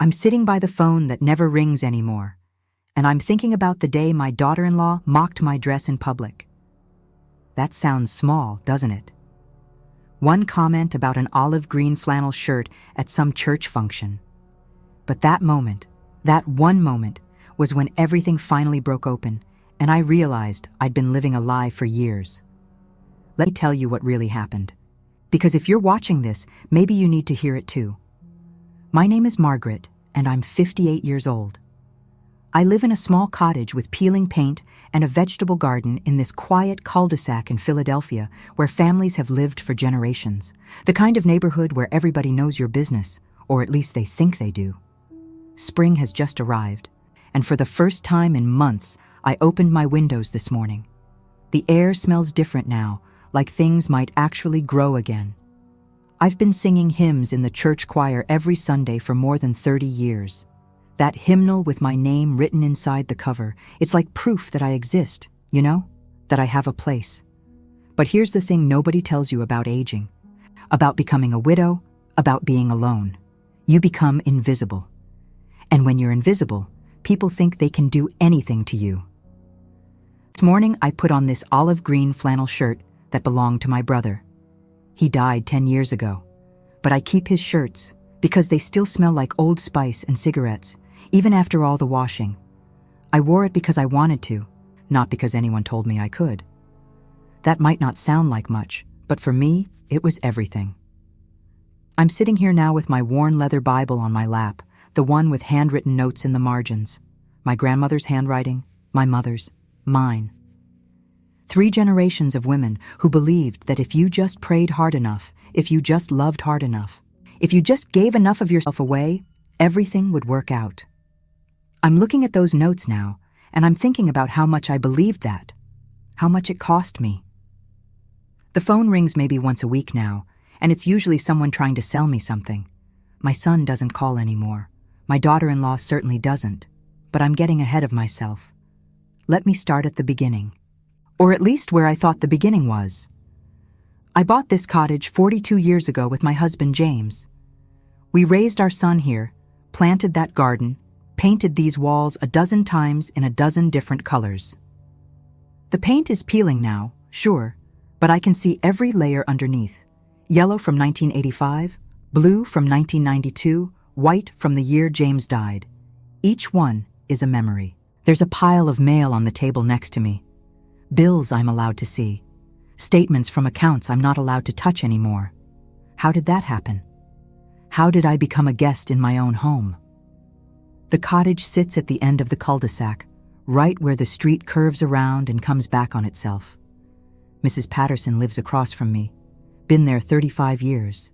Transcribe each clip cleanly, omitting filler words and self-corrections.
I'm sitting by the phone that never rings anymore, and I'm thinking about the day my daughter-in-law mocked my dress in public. That sounds small, doesn't it? One comment about an olive green flannel shirt at some church function. But that moment, that one moment, was when everything finally broke open, and I realized I'd been living a lie for years. Let me tell you what really happened. Because if you're watching this, maybe you need to hear it too. My name is Margaret, and I'm 58 years old. I live in a small cottage with peeling paint and a vegetable garden in this quiet cul-de-sac in Philadelphia where families have lived for generations. The kind of neighborhood where everybody knows your business, or at least they think they do. Spring has just arrived, and for the first time in months, I opened my windows this morning. The air smells different now, like things might actually grow again. I've been singing hymns in the church choir every Sunday for more than 30 years. That hymnal with my name written inside the cover, it's like proof that I exist, you know? That I have a place. But here's the thing nobody tells you about aging. About becoming a widow, about being alone. You become invisible. And when you're invisible, people think they can do anything to you. This morning, I put on this olive green flannel shirt that belonged to my brother. He died 10 years ago, but I keep his shirts because they still smell like Old Spice and cigarettes, even after all the washing. I wore it because I wanted to, not because anyone told me I could. That might not sound like much, but for me, it was everything. I'm sitting here now with my worn leather Bible on my lap, the one with handwritten notes in the margins. My grandmother's handwriting, my mother's, mine. 3 generations of women who believed that if you just prayed hard enough, if you just loved hard enough, if you just gave enough of yourself away, everything would work out. I'm looking at those notes now, and I'm thinking about how much I believed that, how much it cost me. The phone rings maybe once a week now, and it's usually someone trying to sell me something. My son doesn't call anymore. My daughter-in-law certainly doesn't, but I'm getting ahead of myself. Let me start at the beginning. Or at least where I thought the beginning was. I bought this cottage 42 years ago with my husband James. We raised our son here, planted that garden, painted these walls a dozen times in a dozen different colors. The paint is peeling now, sure, but I can see every layer underneath. Yellow from 1985, blue from 1992, white from the year James died. Each one is a memory. There's a pile of mail on the table next to me. Bills I'm allowed to see. Statements from accounts I'm not allowed to touch anymore. How did that happen? How did I become a guest in my own home? The cottage sits at the end of the cul-de-sac, right where the street curves around and comes back on itself. Mrs. Patterson lives across from me. Been there 35 years.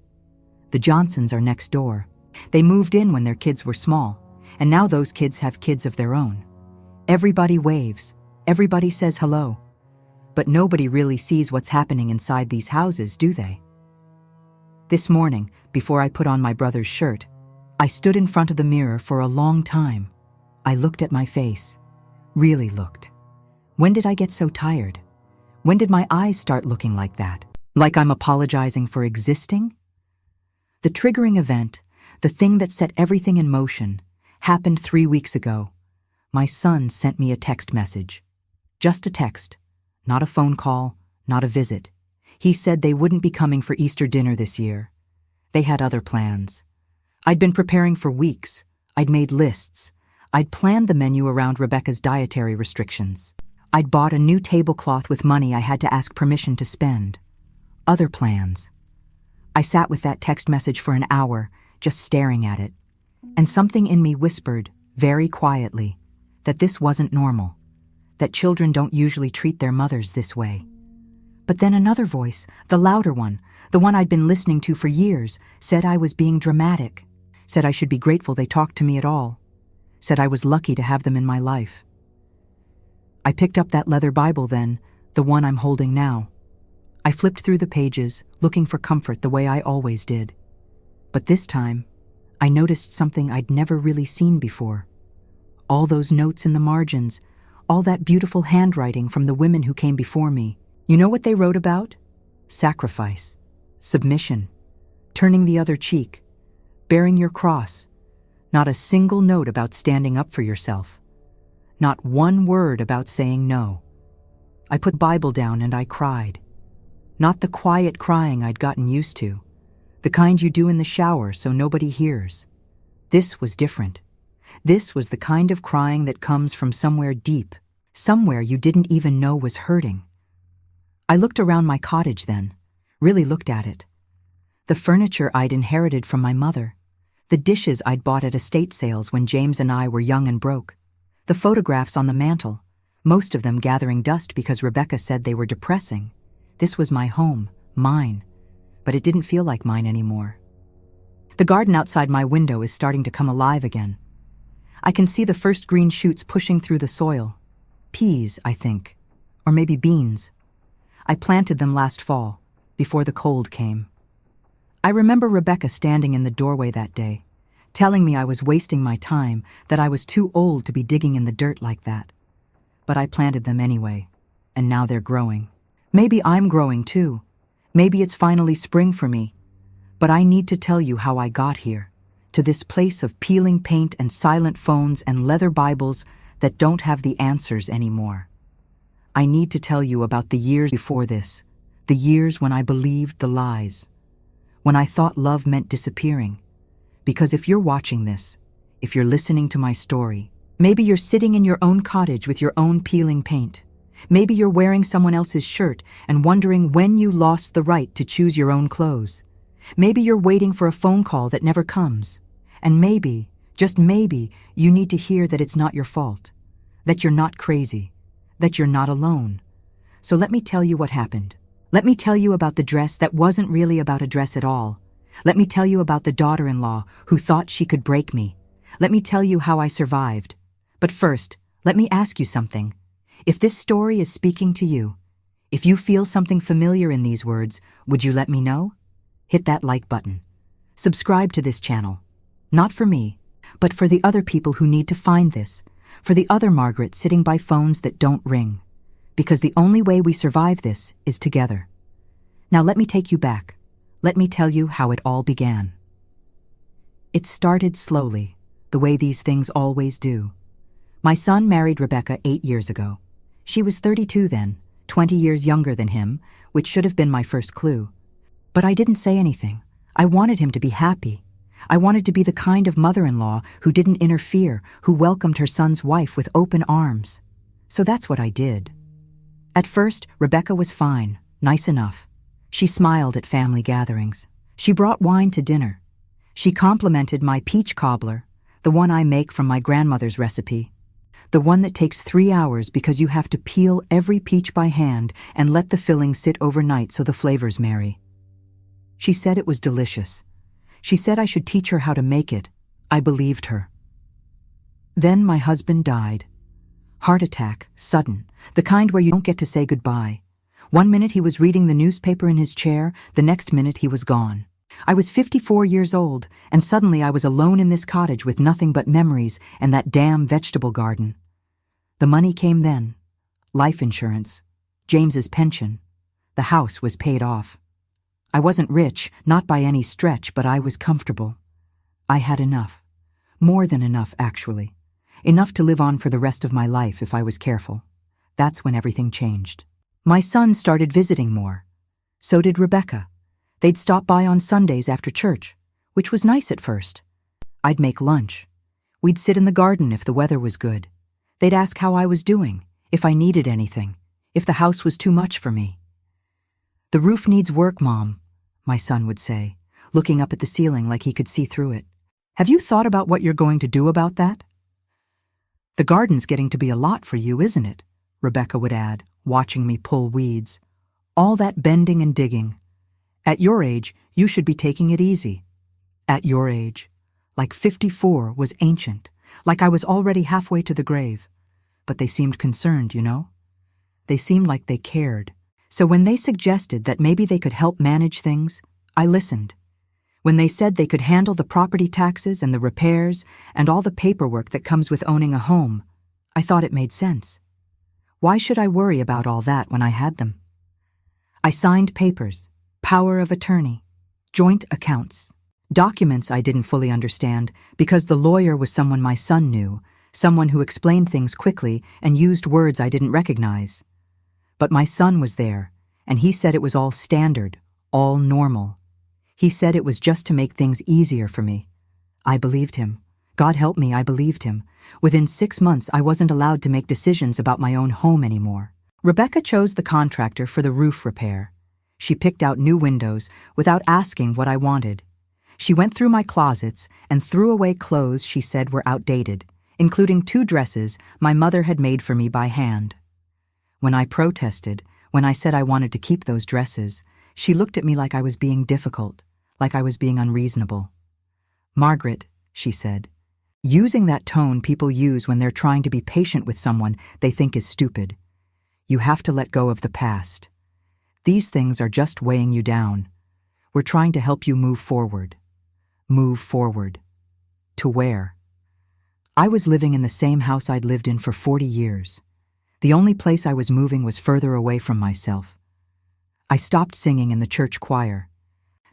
The Johnsons are next door. They moved in when their kids were small, and now those kids have kids of their own. Everybody waves. Everybody says hello. But nobody really sees what's happening inside these houses, do they? This morning, before I put on my brother's shirt, I stood in front of the mirror for a long time. I looked at my face. Really looked. When did I get so tired? When did my eyes start looking like that? Like I'm apologizing for existing? The triggering event, the thing that set everything in motion, happened 3 weeks ago. My son sent me a text message. Just a text. Not a phone call, not a visit. He said they wouldn't be coming for Easter dinner this year. They had other plans. I'd been preparing for weeks. I'd made lists. I'd planned the menu around Rebecca's dietary restrictions. I'd bought a new tablecloth with money I had to ask permission to spend. Other plans. I sat with that text message for an hour, just staring at it. And something in me whispered, very quietly, that this wasn't normal. That children don't usually treat their mothers this way. But then another voice, the louder one, the one I'd been listening to for years, said I was being dramatic, said I should be grateful they talked to me at all, said I was lucky to have them in my life. I picked up that leather Bible then, the one I'm holding now. I flipped through the pages, looking for comfort the way I always did. But this time, I noticed something I'd never really seen before. All those notes in the margins, all that beautiful handwriting from the women who came before me. You know what they wrote about? Sacrifice, submission, turning the other cheek, bearing your cross, Not a single note about standing up for yourself. Not one word about saying no. I put the Bible down and I cried. Not the quiet crying I'd gotten used to, the kind you do in the shower so nobody hears. This was different. This was the kind of crying that comes from somewhere deep, somewhere you didn't even know was hurting. I looked around my cottage then, really looked at it. The furniture I'd inherited from my mother, the dishes I'd bought at estate sales when James and I were young and broke, the photographs on the mantel, most of them gathering dust because Rebecca said they were depressing. This was my home, mine, but it didn't feel like mine anymore. The garden outside my window is starting to come alive again. I can see the first green shoots pushing through the soil. Peas, I think, or maybe beans. I planted them last fall, before the cold came. I remember Rebecca standing in the doorway that day, telling me I was wasting my time, that I was too old to be digging in the dirt like that. But I planted them anyway, and now they're growing. Maybe I'm growing too. Maybe it's finally spring for me. But I need to tell you how I got here, to this place of peeling paint and silent phones and leather Bibles that don't have the answers anymore. I need to tell you about the years before this, the years when I believed the lies, when I thought love meant disappearing. Because if you're watching this, if you're listening to my story, maybe you're sitting in your own cottage with your own peeling paint. Maybe you're wearing someone else's shirt and wondering when you lost the right to choose your own clothes. Maybe you're waiting for a phone call that never comes. And maybe, just maybe, you need to hear that it's not your fault, that you're not crazy, that you're not alone. So let me tell you what happened. Let me tell you about the dress that wasn't really about a dress at all. Let me tell you about the daughter-in-law who thought she could break me. Let me tell you how I survived. But first, let me ask you something. If this story is speaking to you, if you feel something familiar in these words, would you let me know? Hit that like button. Subscribe to this channel. Not for me, but for the other people who need to find this, for the other Margaret sitting by phones that don't ring. Because the only way we survive this is together. Now let me take you back. Let me tell you how it all began. It started slowly, the way these things always do. My son married Rebecca 8 years ago. She was 32 then, 20 years younger than him, which should have been my first clue. But I didn't say anything. I wanted him to be happy. I wanted to be the kind of mother-in-law who didn't interfere, who welcomed her son's wife with open arms. So that's what I did. At first, Rebecca was fine, nice enough. She smiled at family gatherings. She brought wine to dinner. She complimented my peach cobbler, the one I make from my grandmother's recipe. The one that takes 3 hours because you have to peel every peach by hand and let the filling sit overnight so the flavors marry. She said it was delicious. She said I should teach her how to make it. I believed her. Then my husband died. Heart attack, sudden, the kind where you don't get to say goodbye. 1 minute he was reading the newspaper in his chair, the next minute he was gone. I was 54 years old, and suddenly I was alone in this cottage with nothing but memories and that damn vegetable garden. The money came then. Life insurance. James's pension. The house was paid off. I wasn't rich, not by any stretch, but I was comfortable. I had enough. More than enough, actually. Enough to live on for the rest of my life if I was careful. That's when everything changed. My son started visiting more. So did Rebecca. They'd stop by on Sundays after church, which was nice at first. I'd make lunch. We'd sit in the garden if the weather was good. They'd ask how I was doing, if I needed anything, if the house was too much for me. "The roof needs work, Mom," my son would say, looking up at the ceiling like he could see through it. "Have you thought about what you're going to do about that?" "The garden's getting to be a lot for you, isn't it?" Rebecca would add, watching me pull weeds. "All that bending and digging. At your age, you should be taking it easy." At your age. Like 54 was ancient, like I was already halfway to the grave. But they seemed concerned, you know? They seemed like they cared. So when they suggested that maybe they could help manage things, I listened. When they said they could handle the property taxes and the repairs and all the paperwork that comes with owning a home, I thought it made sense. Why should I worry about all that when I had them? I signed papers, power of attorney, joint accounts, Documents I didn't fully understand because the lawyer was someone my son knew, someone who explained things quickly and used words I didn't recognize. But my son was there, and he said it was all standard, all normal. He said it was just to make things easier for me. I believed him. God help me, I believed him. Within 6 months, I wasn't allowed to make decisions about my own home anymore. Rebecca chose the contractor for the roof repair. She picked out new windows without asking what I wanted. She went through my closets and threw away clothes she said were outdated, including 2 dresses my mother had made for me by hand. When I protested, when I said I wanted to keep those dresses, she looked at me like I was being difficult, like I was being unreasonable. "Margaret," she said, using that tone people use when they're trying to be patient with someone they think is stupid. "You have to let go of the past. These things are just weighing you down. We're trying to help you move forward." Move forward. To where? I was living in the same house I'd lived in for 40 years. The only place I was moving was further away from myself. I stopped singing in the church choir.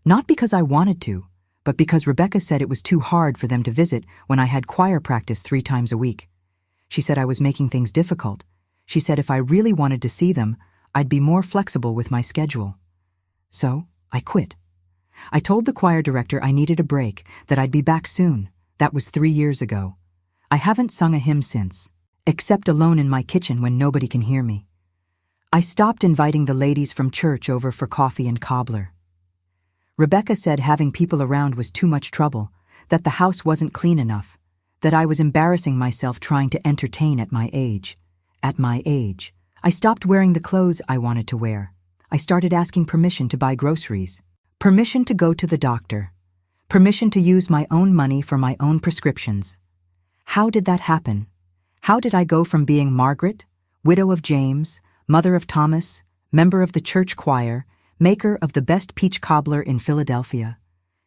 Not because I wanted to, but because Rebecca said it was too hard for them to visit when I had choir practice 3 times a week. She said I was making things difficult. She said if I really wanted to see them, I'd be more flexible with my schedule. So, I quit. I told the choir director I needed a break, that I'd be back soon. That was 3 years ago. I haven't sung a hymn since, except alone in my kitchen when nobody can hear me. I stopped inviting the ladies from church over for coffee and cobbler. Rebecca said having people around was too much trouble, that the house wasn't clean enough, that I was embarrassing myself trying to entertain at my age. At my age, I stopped wearing the clothes I wanted to wear. I started asking permission to buy groceries. Permission to go to the doctor. Permission to use my own money for my own prescriptions. How did that happen? How did I go from being Margaret, widow of James, mother of Thomas, member of the church choir, maker of the best peach cobbler in Philadelphia,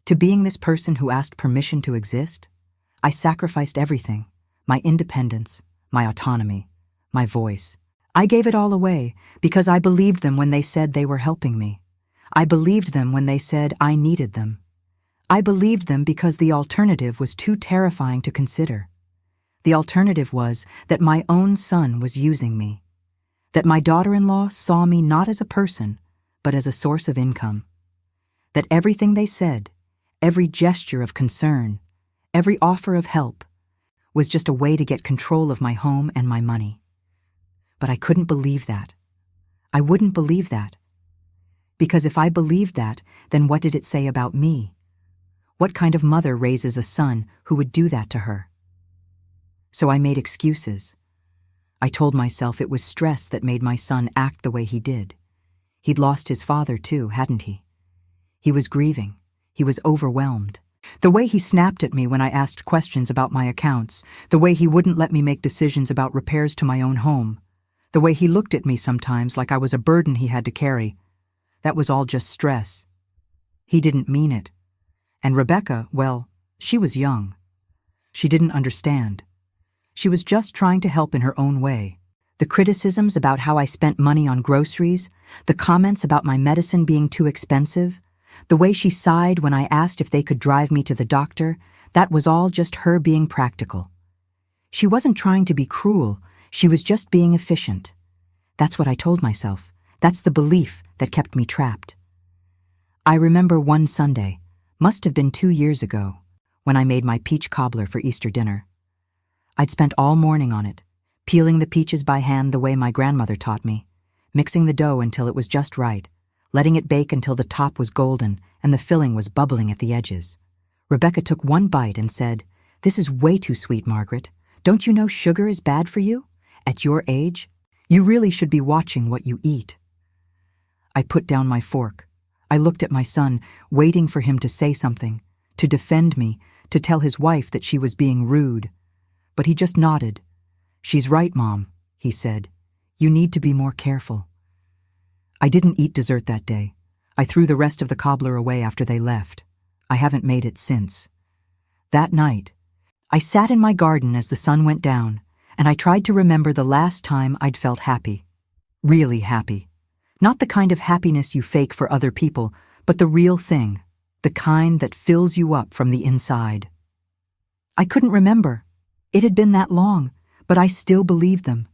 to being this person who asked permission to exist? I sacrificed everything, my independence, my autonomy, my voice. I gave it all away because I believed them when they said they were helping me. I believed them when they said I needed them. I believed them because the alternative was too terrifying to consider. The alternative was that my own son was using me, that my daughter-in-law saw me not as a person, but as a source of income, that everything they said, every gesture of concern, every offer of help, was just a way to get control of my home and my money. But I couldn't believe that. I wouldn't believe that. Because if I believed that, then what did it say about me? What kind of mother raises a son who would do that to her? So I made excuses. I told myself it was stress that made my son act the way he did. He'd lost his father too, hadn't he? He was grieving. He was overwhelmed. The way he snapped at me when I asked questions about my accounts, the way he wouldn't let me make decisions about repairs to my own home, the way he looked at me sometimes like I was a burden he had to carry, that was all just stress. He didn't mean it. And Rebecca, well, she was young. She didn't understand. She was just trying to help in her own way. The criticisms about how I spent money on groceries, the comments about my medicine being too expensive, the way she sighed when I asked if they could drive me to the doctor, that was all just her being practical. She wasn't trying to be cruel, she was just being efficient. That's what I told myself. That's the belief that kept me trapped. I remember one Sunday, must have been 2 years ago, when I made my peach cobbler for Easter dinner. I'd spent all morning on it, peeling the peaches by hand the way my grandmother taught me, mixing the dough until it was just right, letting it bake until the top was golden and the filling was bubbling at the edges. Rebecca took one bite and said, "This is way too sweet, Margaret. Don't you know sugar is bad for you? At your age, you really should be watching what you eat." I put down my fork. I looked at my son, waiting for him to say something, to defend me, to tell his wife that she was being rude. But he just nodded. "She's right, Mom," he said. "You need to be more careful." I didn't eat dessert that day. I threw the rest of the cobbler away after they left. I haven't made it since. That night, I sat in my garden as the sun went down, and I tried to remember the last time I'd felt happy. Really happy. Not the kind of happiness you fake for other people, but the real thing, the kind that fills you up from the inside. I couldn't remember. It had been that long, but I still believed them.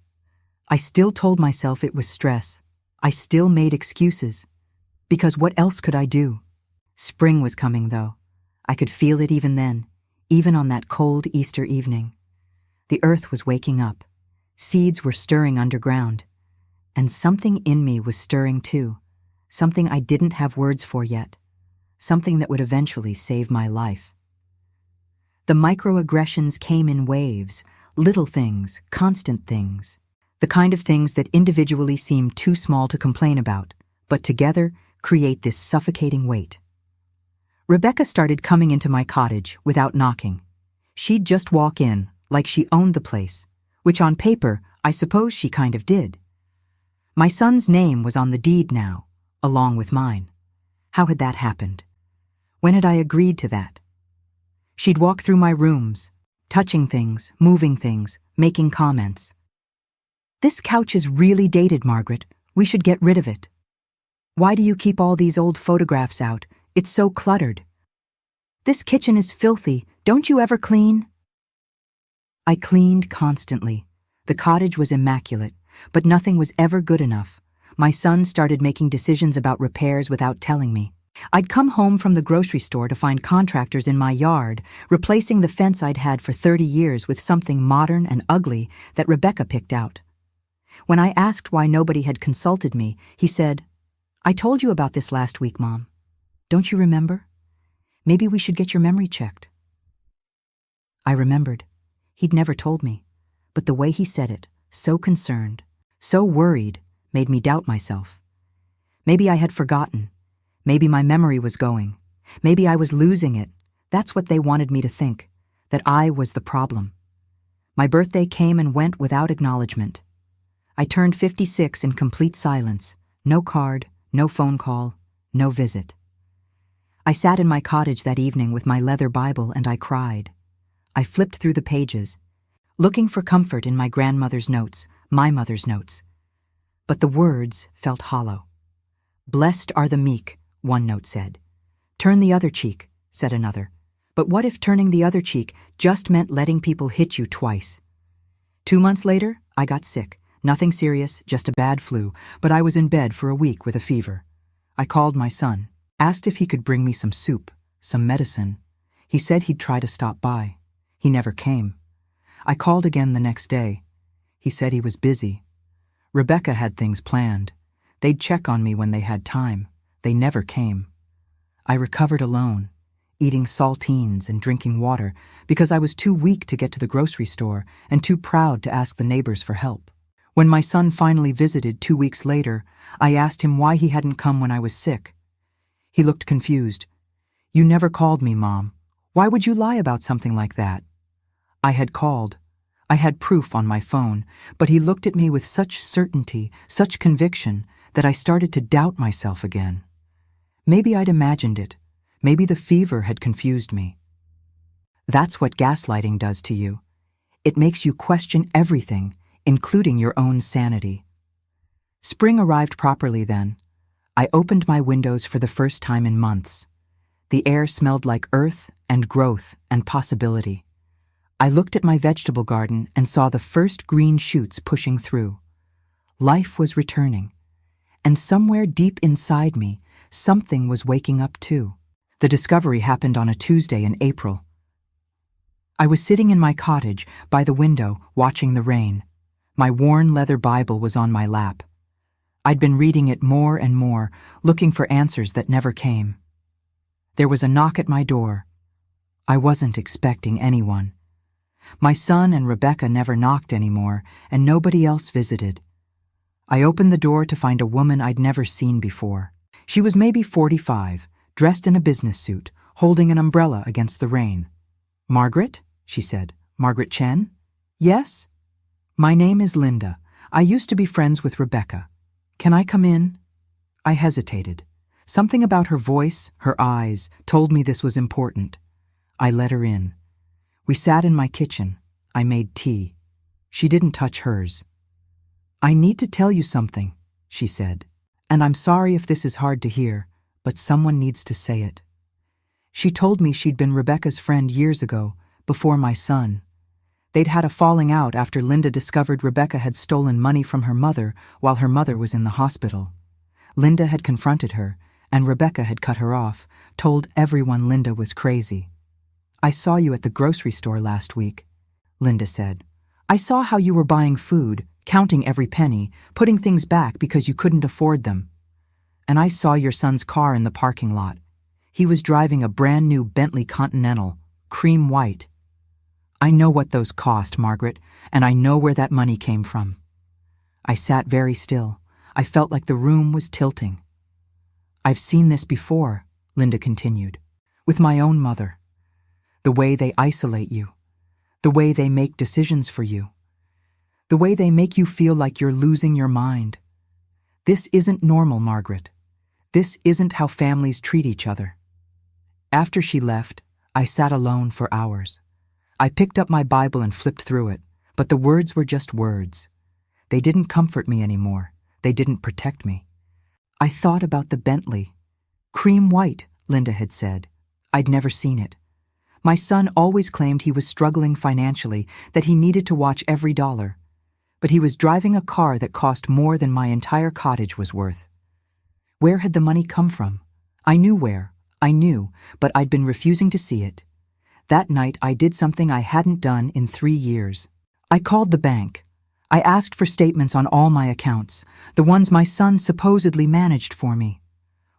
I still told myself it was stress. I still made excuses. Because what else could I do? Spring was coming, though. I could feel it even then, even on that cold Easter evening. The earth was waking up. Seeds were stirring underground. And something in me was stirring too. Something I didn't have words for yet. Something that would eventually save my life. The microaggressions came in waves, little things, constant things. The kind of things that individually seem too small to complain about, but together create this suffocating weight. Rebecca started coming into my cottage without knocking. She'd just walk in, like she owned the place, which on paper, I suppose she kind of did. My son's name was on the deed now, along with mine. How had that happened? When had I agreed to that? She'd walk through my rooms, touching things, moving things, making comments. "This couch is really dated, Margaret. We should get rid of it. Why do you keep all these old photographs out? It's so cluttered. This kitchen is filthy. Don't you ever clean?" I cleaned constantly. The cottage was immaculate, but nothing was ever good enough. My son started making decisions about repairs without telling me. I'd come home from the grocery store to find contractors in my yard, replacing the fence I'd had for 30 years with something modern and ugly that Rebecca picked out. When I asked why nobody had consulted me, he said, "I told you about this last week, Mom. Don't you remember? Maybe we should get your memory checked." I remembered. He'd never told me, but the way he said it, so concerned, so worried, made me doubt myself. Maybe I had forgotten. Maybe my memory was going. Maybe I was losing it. That's what they wanted me to think, that I was the problem. My birthday came and went without acknowledgement. I turned 56 in complete silence. No card, no phone call, no visit. I sat in my cottage that evening with my leather Bible and I cried. I flipped through the pages, looking for comfort in my grandmother's notes, my mother's notes. But the words felt hollow. "Blessed are the meek," one note said. "Turn the other cheek," said another. But what if turning the other cheek just meant letting people hit you twice? 2 months later, I got sick. Nothing serious, just a bad flu, but I was in bed for a week with a fever. I called my son, asked if he could bring me some soup, some medicine. He said he'd try to stop by. He never came. I called again the next day. He said he was busy. Rebecca had things planned. They'd check on me when they had time. They never came. I recovered alone, eating saltines and drinking water because I was too weak to get to the grocery store and too proud to ask the neighbors for help. When my son finally visited 2 weeks later, I asked him why he hadn't come when I was sick. He looked confused. "You never called me, Mom. Why would you lie about something like that?" I had called. I had proof on my phone, but he looked at me with such certainty, such conviction, that I started to doubt myself again. Maybe I'd imagined it. Maybe the fever had confused me. That's what gaslighting does to you. It makes you question everything, including your own sanity. Spring arrived properly then. I opened my windows for the first time in months. The air smelled like earth and growth and possibility. I looked at my vegetable garden and saw the first green shoots pushing through. Life was returning. And somewhere deep inside me, something was waking up too. The discovery happened on a Tuesday in April. I was sitting in my cottage by the window watching the rain. My worn leather Bible was on my lap. I'd been reading it more and more, looking for answers that never came. There was a knock at my door. I wasn't expecting anyone. My son and Rebecca never knocked anymore, and nobody else visited. I opened the door to find a woman I'd never seen before. She was maybe 45, dressed in a business suit, holding an umbrella against the rain. "Margaret?" she said. "Margaret Chen?" "Yes?" "My name is Linda. I used to be friends with Rebecca. Can I come in?" I hesitated. Something about her voice, her eyes, told me this was important. I let her in. We sat in my kitchen. I made tea. She didn't touch hers. "I need to tell you something," she said. "And I'm sorry if this is hard to hear, but someone needs to say it. She told me she'd been Rebecca's friend years ago, before my son. They'd had a falling out after Linda discovered Rebecca had stolen money from her mother while her mother was in the hospital. Linda had confronted her, and Rebecca had cut her off, told everyone Linda was crazy. "I saw you at the grocery store last week," Linda said. "I saw how you were buying food, counting every penny, putting things back because you couldn't afford them. And I saw your son's car in the parking lot. He was driving a brand new Bentley Continental, cream white. I know what those cost, Margaret, and I know where that money came from." I sat very still. I felt like the room was tilting. "I've seen this before," Linda continued, "with my own mother. The way they isolate you, the way they make decisions for you, the way they make you feel like you're losing your mind. This isn't normal, Margaret. This isn't how families treat each other." After she left, I sat alone for hours. I picked up my Bible and flipped through it, but the words were just words. They didn't comfort me anymore. They didn't protect me. I thought about the Bentley. Cream white, Linda had said. I'd never seen it. My son always claimed he was struggling financially, that he needed to watch every dollar. But he was driving a car that cost more than my entire cottage was worth. Where had the money come from? I knew where. I knew, but I'd been refusing to see it. That night, I did something I hadn't done in 3 years. I called the bank. I asked for statements on all my accounts, the ones my son supposedly managed for me.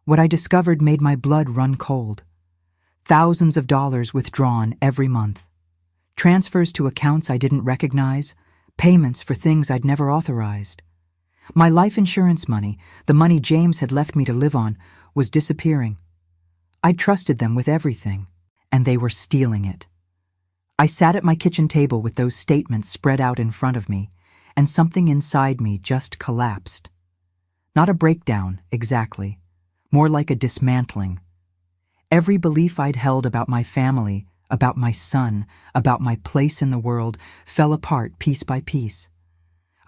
What I discovered made my blood run cold. Thousands of dollars withdrawn every month. Transfers to accounts I didn't recognize, payments for things I'd never authorized. My life insurance money, the money James had left me to live on, was disappearing. I'd trusted them with everything, and they were stealing it. I sat at my kitchen table with those statements spread out in front of me, and something inside me just collapsed. Not a breakdown, exactly. More like a dismantling. Every belief I'd held about my family, about my son, about my place in the world, fell apart piece by piece.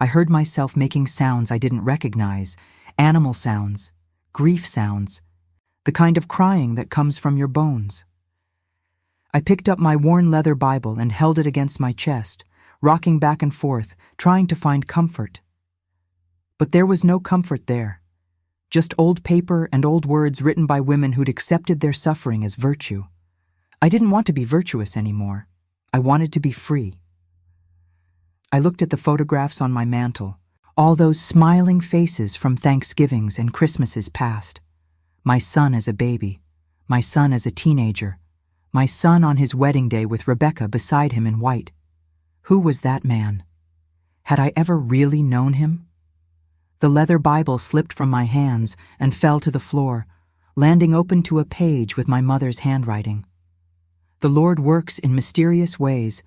I heard myself making sounds I didn't recognize, animal sounds, grief sounds, the kind of crying that comes from your bones. I picked up my worn leather Bible and held it against my chest, rocking back and forth, trying to find comfort. But there was no comfort there. Just old paper and old words written by women who'd accepted their suffering as virtue. I didn't want to be virtuous anymore. I wanted to be free. I looked at the photographs on my mantle, all those smiling faces from Thanksgivings and Christmases past. My son as a baby, my son as a teenager, my son on his wedding day with Rebecca beside him in white. Who was that man? Had I ever really known him? The leather Bible slipped from my hands and fell to the floor, landing open to a page with my mother's handwriting. The Lord works in mysterious ways.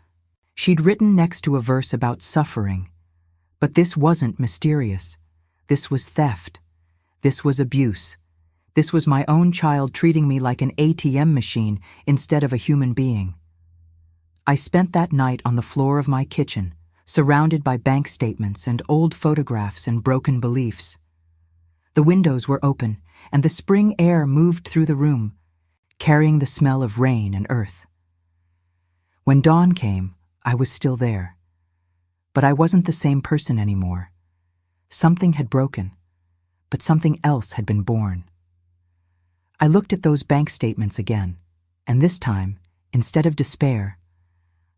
She'd written next to a verse about suffering. But this wasn't mysterious. This was theft. This was abuse. This was my own child treating me like an ATM machine instead of a human being. I spent that night on the floor of my kitchen, surrounded by bank statements and old photographs and broken beliefs. The windows were open, and the spring air moved through the room, carrying the smell of rain and earth. When dawn came, I was still there. But I wasn't the same person anymore. Something had broken, but something else had been born. I looked at those bank statements again, and this time, instead of despair,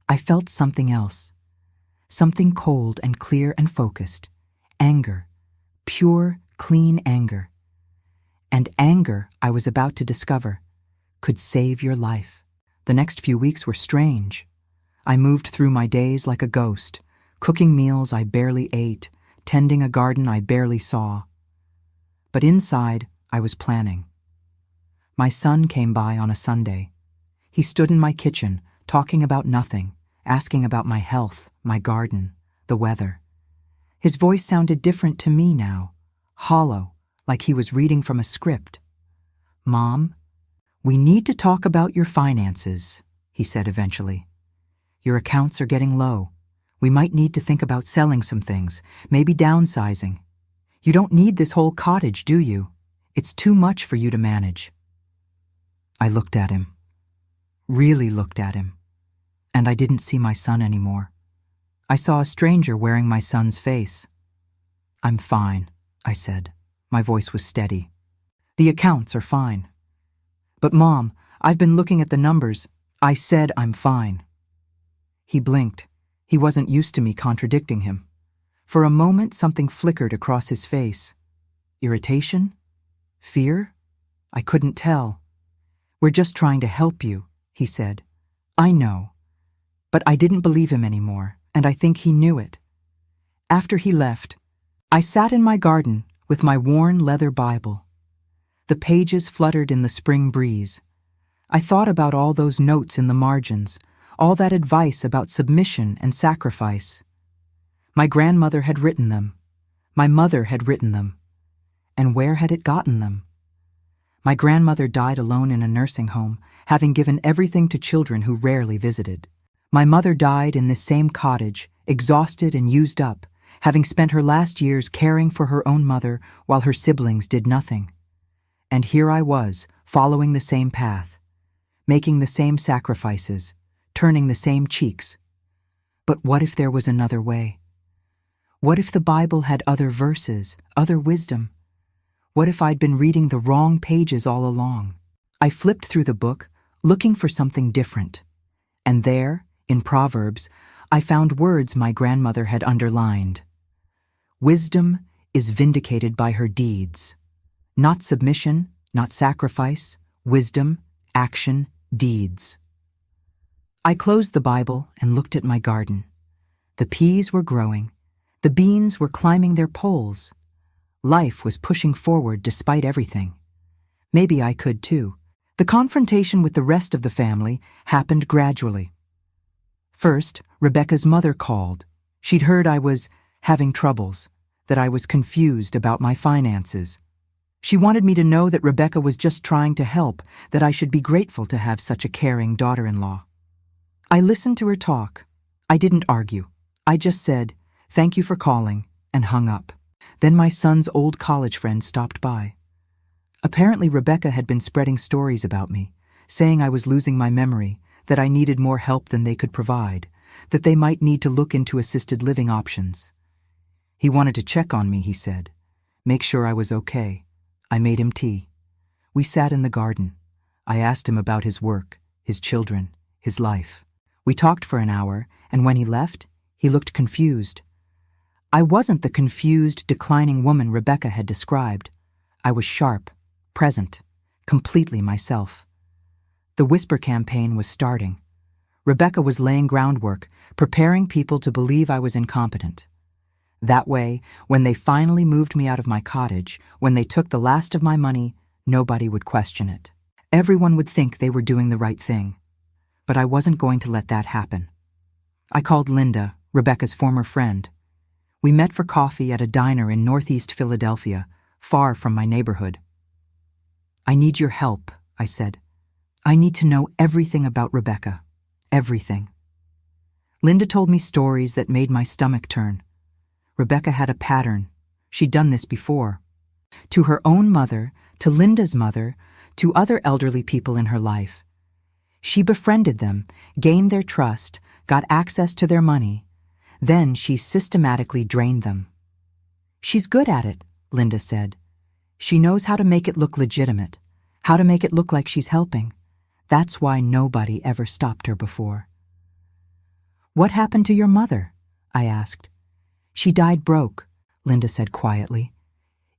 I felt something else. Something cold and clear and focused. Anger. Pure, clean anger. And anger, I was about to discover, could save your life. The next few weeks were strange. I moved through my days like a ghost, cooking meals I barely ate, tending a garden I barely saw. But inside, I was planning. My son came by on a Sunday. He stood in my kitchen, talking about nothing, asking about my health, my garden, the weather. His voice sounded different to me now, hollow, like he was reading from a script. "Mom, we need to talk about your finances," he said eventually. "Your accounts are getting low. We might need to think about selling some things, maybe downsizing. You don't need this whole cottage, do you? It's too much for you to manage." I looked at him. really looked at him, and I didn't see my son anymore. I saw a stranger wearing my son's face. "I'm fine," I said. My voice was steady. "The accounts are fine." "But Mom, I've been looking at the numbers. I said I'm fine." He blinked. He wasn't used to me contradicting him. For a moment, something flickered across his face. Irritation? Fear? I couldn't tell. "We're just trying to help you," he said. "I know." But I didn't believe him anymore, and I think he knew it. After he left, I sat in my garden with my worn leather Bible. The pages fluttered in the spring breeze. I thought about all those notes in the margins, all that advice about submission and sacrifice. My grandmother had written them. My mother had written them. And where had it gotten them? My grandmother died alone in a nursing home, having given everything to children who rarely visited. My mother died in this same cottage, exhausted and used up, having spent her last years caring for her own mother while her siblings did nothing. And here I was, following the same path, making the same sacrifices, turning the same cheeks. But what if there was another way? What if the Bible had other verses, other wisdom? What if I'd been reading the wrong pages all along? I flipped through the book, looking for something different. And there, in Proverbs, I found words my grandmother had underlined. Wisdom is vindicated by her deeds. Not submission, not sacrifice, wisdom, action, deeds. I closed the Bible and looked at my garden. The peas were growing. The beans were climbing their poles. Life was pushing forward despite everything. Maybe I could too. The confrontation with the rest of the family happened gradually. First, Rebecca's mother called. She'd heard I was having troubles, that I was confused about my finances. She wanted me to know that Rebecca was just trying to help, that I should be grateful to have such a caring daughter-in-law. I listened to her talk. I didn't argue. I just said, "Thank you for calling," and hung up. Then my son's old college friend stopped by. Apparently Rebecca had been spreading stories about me, saying I was losing my memory, that I needed more help than they could provide, that they might need to look into assisted living options. He wanted to check on me, he said, make sure I was okay. I made him tea. We sat in the garden. I asked him about his work, his children, his life. We talked for an hour, and when he left, he looked confused. I wasn't the confused, declining woman Rebecca had described. I was sharp, present, completely myself. The whisper campaign was starting. Rebecca was laying groundwork, preparing people to believe I was incompetent. That way, when they finally moved me out of my cottage, when they took the last of my money, nobody would question it. Everyone would think they were doing the right thing. But I wasn't going to let that happen. I called Linda, Rebecca's former friend. We met for coffee at a diner in Northeast Philadelphia, far from my neighborhood. "I need your help," I said. "I need to know everything about Rebecca. Everything." Linda told me stories that made my stomach turn. Rebecca had a pattern. She'd done this before. To her own mother, to Linda's mother, to other elderly people in her life. She befriended them, gained their trust, got access to their money. Then she systematically drained them. "She's good at it," Linda said. "She knows how to make it look legitimate, how to make it look like she's helping. That's why nobody ever stopped her before." "What happened to your mother?" I asked. "She died broke," Linda said quietly.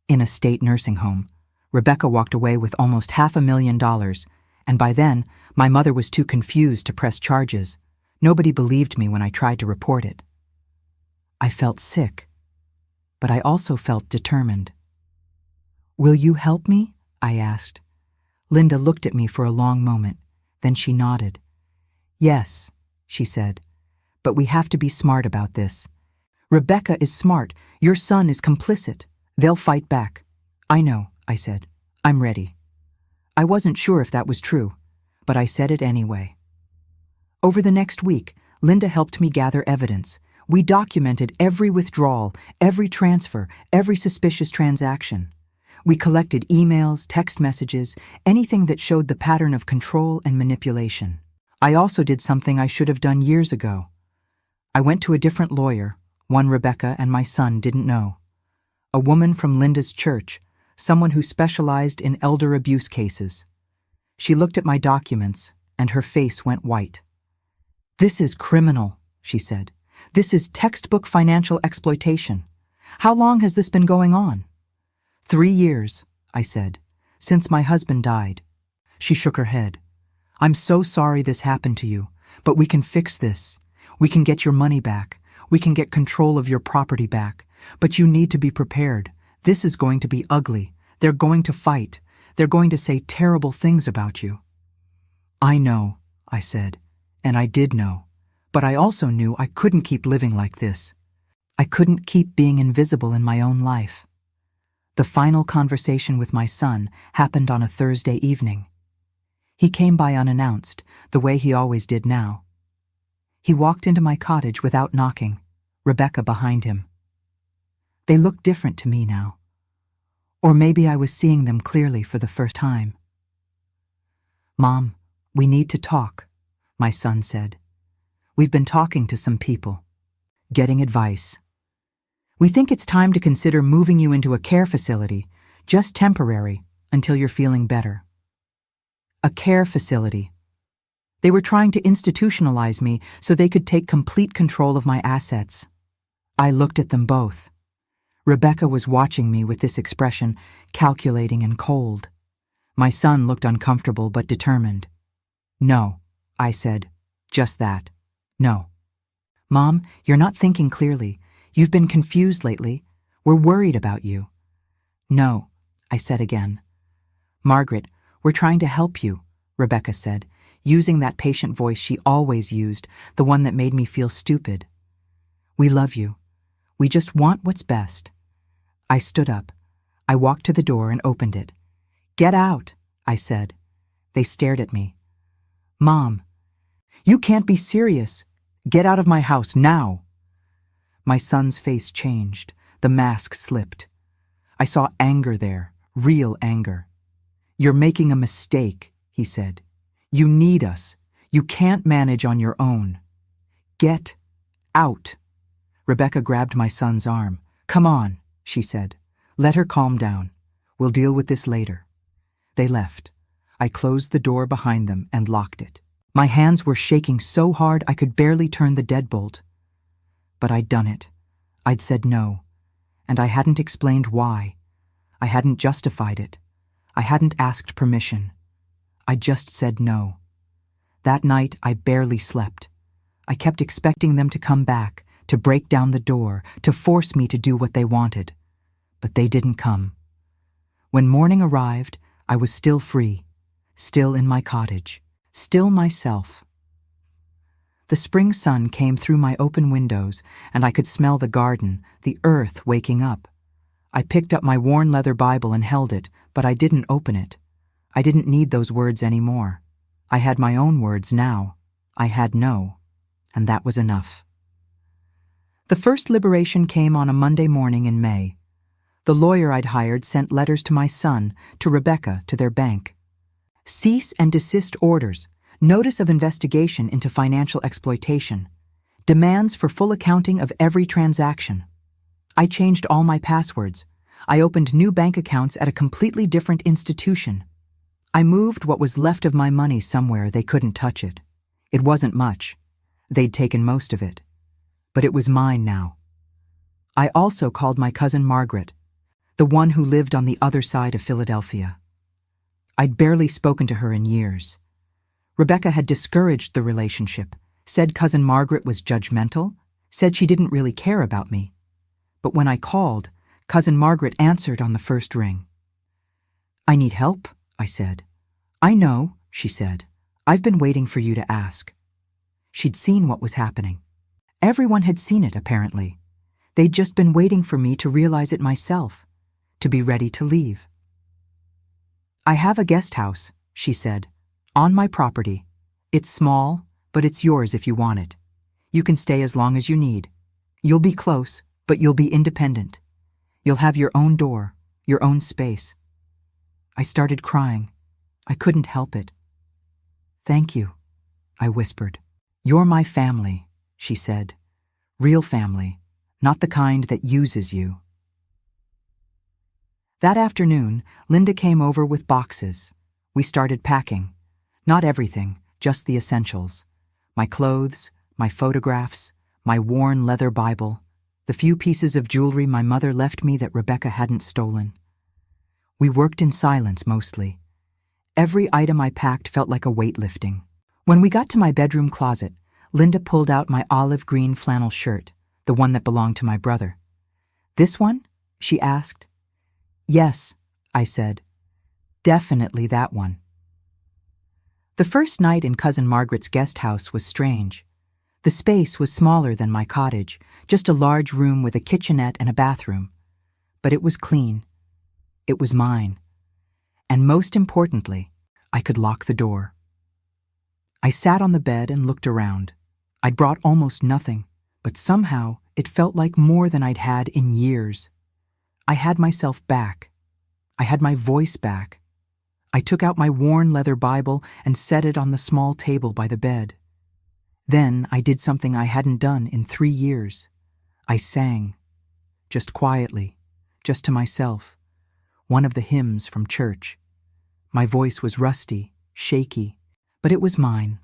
"In a state nursing home. Rebecca walked away with almost $500,000, and by then, my mother was too confused to press charges. Nobody believed me when I tried to report it." I felt sick, but I also felt determined. "Will you help me?" I asked. Linda looked at me for a long moment, then she nodded. "Yes," she said, "but we have to be smart about this. Rebecca is smart. Your son is complicit. They'll fight back." "I know," I said. "I'm ready." I wasn't sure if that was true, but I said it anyway. Over the next week, Linda helped me gather evidence. We documented every withdrawal, every transfer, every suspicious transaction. We collected emails, text messages, anything that showed the pattern of control and manipulation. I also did something I should have done years ago. I went to a different lawyer, one Rebecca and my son didn't know. A woman from Linda's church, someone who specialized in elder abuse cases. She looked at my documents, and her face went white. "This is criminal," she said. "This is textbook financial exploitation. How long has this been going on?" 3 years, I said, "since my husband died." She shook her head. "I'm so sorry this happened to you, but we can fix this. We can get your money back. We can get control of your property back. But you need to be prepared. This is going to be ugly. They're going to fight. They're going to say terrible things about you." "I know," I said, and I did know. But I also knew I couldn't keep living like this. I couldn't keep being invisible in my own life. The final conversation with my son happened on a Thursday evening. He came by unannounced, the way he always did now. He walked into my cottage without knocking, Rebecca behind him. They looked different to me now. Or maybe I was seeing them clearly for the first time. "Mom, we need to talk," my son said. "We've been talking to some people, getting advice. We think it's time to consider moving you into a care facility, just temporary, until you're feeling better." A care facility. They were trying to institutionalize me so they could take complete control of my assets. I looked at them both. Rebecca was watching me with this expression, calculating and cold. My son looked uncomfortable but determined. "No," I said, just that. "No." "Mom, you're not thinking clearly. You've been confused lately. We're worried about you." "No," I said again. "Margaret, we're trying to help you," Rebecca said, using that patient voice she always used, the one that made me feel stupid. "We love you. We just want what's best." I stood up. I walked to the door and opened it. "Get out," I said. They stared at me. "Mom, you can't be serious. Get out of my house now." My son's face changed. The mask slipped. I saw anger there, real anger. "You're making a mistake," he said. "You need us. You can't manage on your own. Get out." Rebecca grabbed my son's arm. "Come on," she said. "Let her calm down. We'll deal with this later." They left. I closed the door behind them and locked it. My hands were shaking so hard I could barely turn the deadbolt. But I'd done it. I'd said no. And I hadn't explained why. I hadn't justified it. I hadn't asked permission. I just said no. That night I barely slept. I kept expecting them to come back, to break down the door, to force me to do what they wanted. But they didn't come. When morning arrived, I was still free, still in my cottage, still myself. The spring sun came through my open windows, and I could smell the garden, the earth waking up. I picked up my worn leather Bible and held it, but I didn't open it. I didn't need those words anymore. I had my own words now. I had no, and that was enough. The first liberation came on a Monday morning in May. The lawyer I'd hired sent letters to my son, to Rebecca, to their bank. Cease and desist orders, notice of investigation into financial exploitation, demands for full accounting of every transaction. I changed all my passwords. I opened new bank accounts at a completely different institution. I moved what was left of my money somewhere they couldn't touch it. It wasn't much. They'd taken most of it. But it was mine now. I also called my cousin Margaret, the one who lived on the other side of Philadelphia. I'd barely spoken to her in years. Rebecca had discouraged the relationship, said cousin Margaret was judgmental, said she didn't really care about me. But when I called, cousin Margaret answered on the first ring. "I need help," I said. "I know," she said. "I've been waiting for you to ask." She'd seen what was happening. Everyone had seen it, apparently. They'd just been waiting for me to realize it myself, to be ready to leave. "I have a guest house," she said, "on my property. It's small, but it's yours if you want it. You can stay as long as you need. You'll be close, but you'll be independent. You'll have your own door, your own space." I started crying. I couldn't help it. "Thank you," I whispered. You're my family, she said. Real family, not the kind that uses you. That afternoon, Linda came over with boxes. We started packing. Not everything, just the essentials. My clothes, my photographs, my worn leather Bible, the few pieces of jewelry my mother left me that Rebecca hadn't stolen. We worked in silence mostly. Every item I packed felt like a weight lifting. When we got to my bedroom closet, Linda pulled out my olive green flannel shirt, the one that belonged to my brother. This one? She asked. Yes, I said. Definitely that one. The first night in Cousin Margaret's guest house was strange. The space was smaller than my cottage, just a large room with a kitchenette and a bathroom. But it was clean. It was mine. And most importantly, I could lock the door. I sat on the bed and looked around. I'd brought almost nothing, but somehow it felt like more than I'd had in years. I had myself back. I had my voice back. I took out my worn leather Bible and set it on the small table by the bed. Then I did something I hadn't done in 3 years. I sang. Just quietly, just to myself. One of the hymns from church. My voice was rusty, shaky, but it was mine.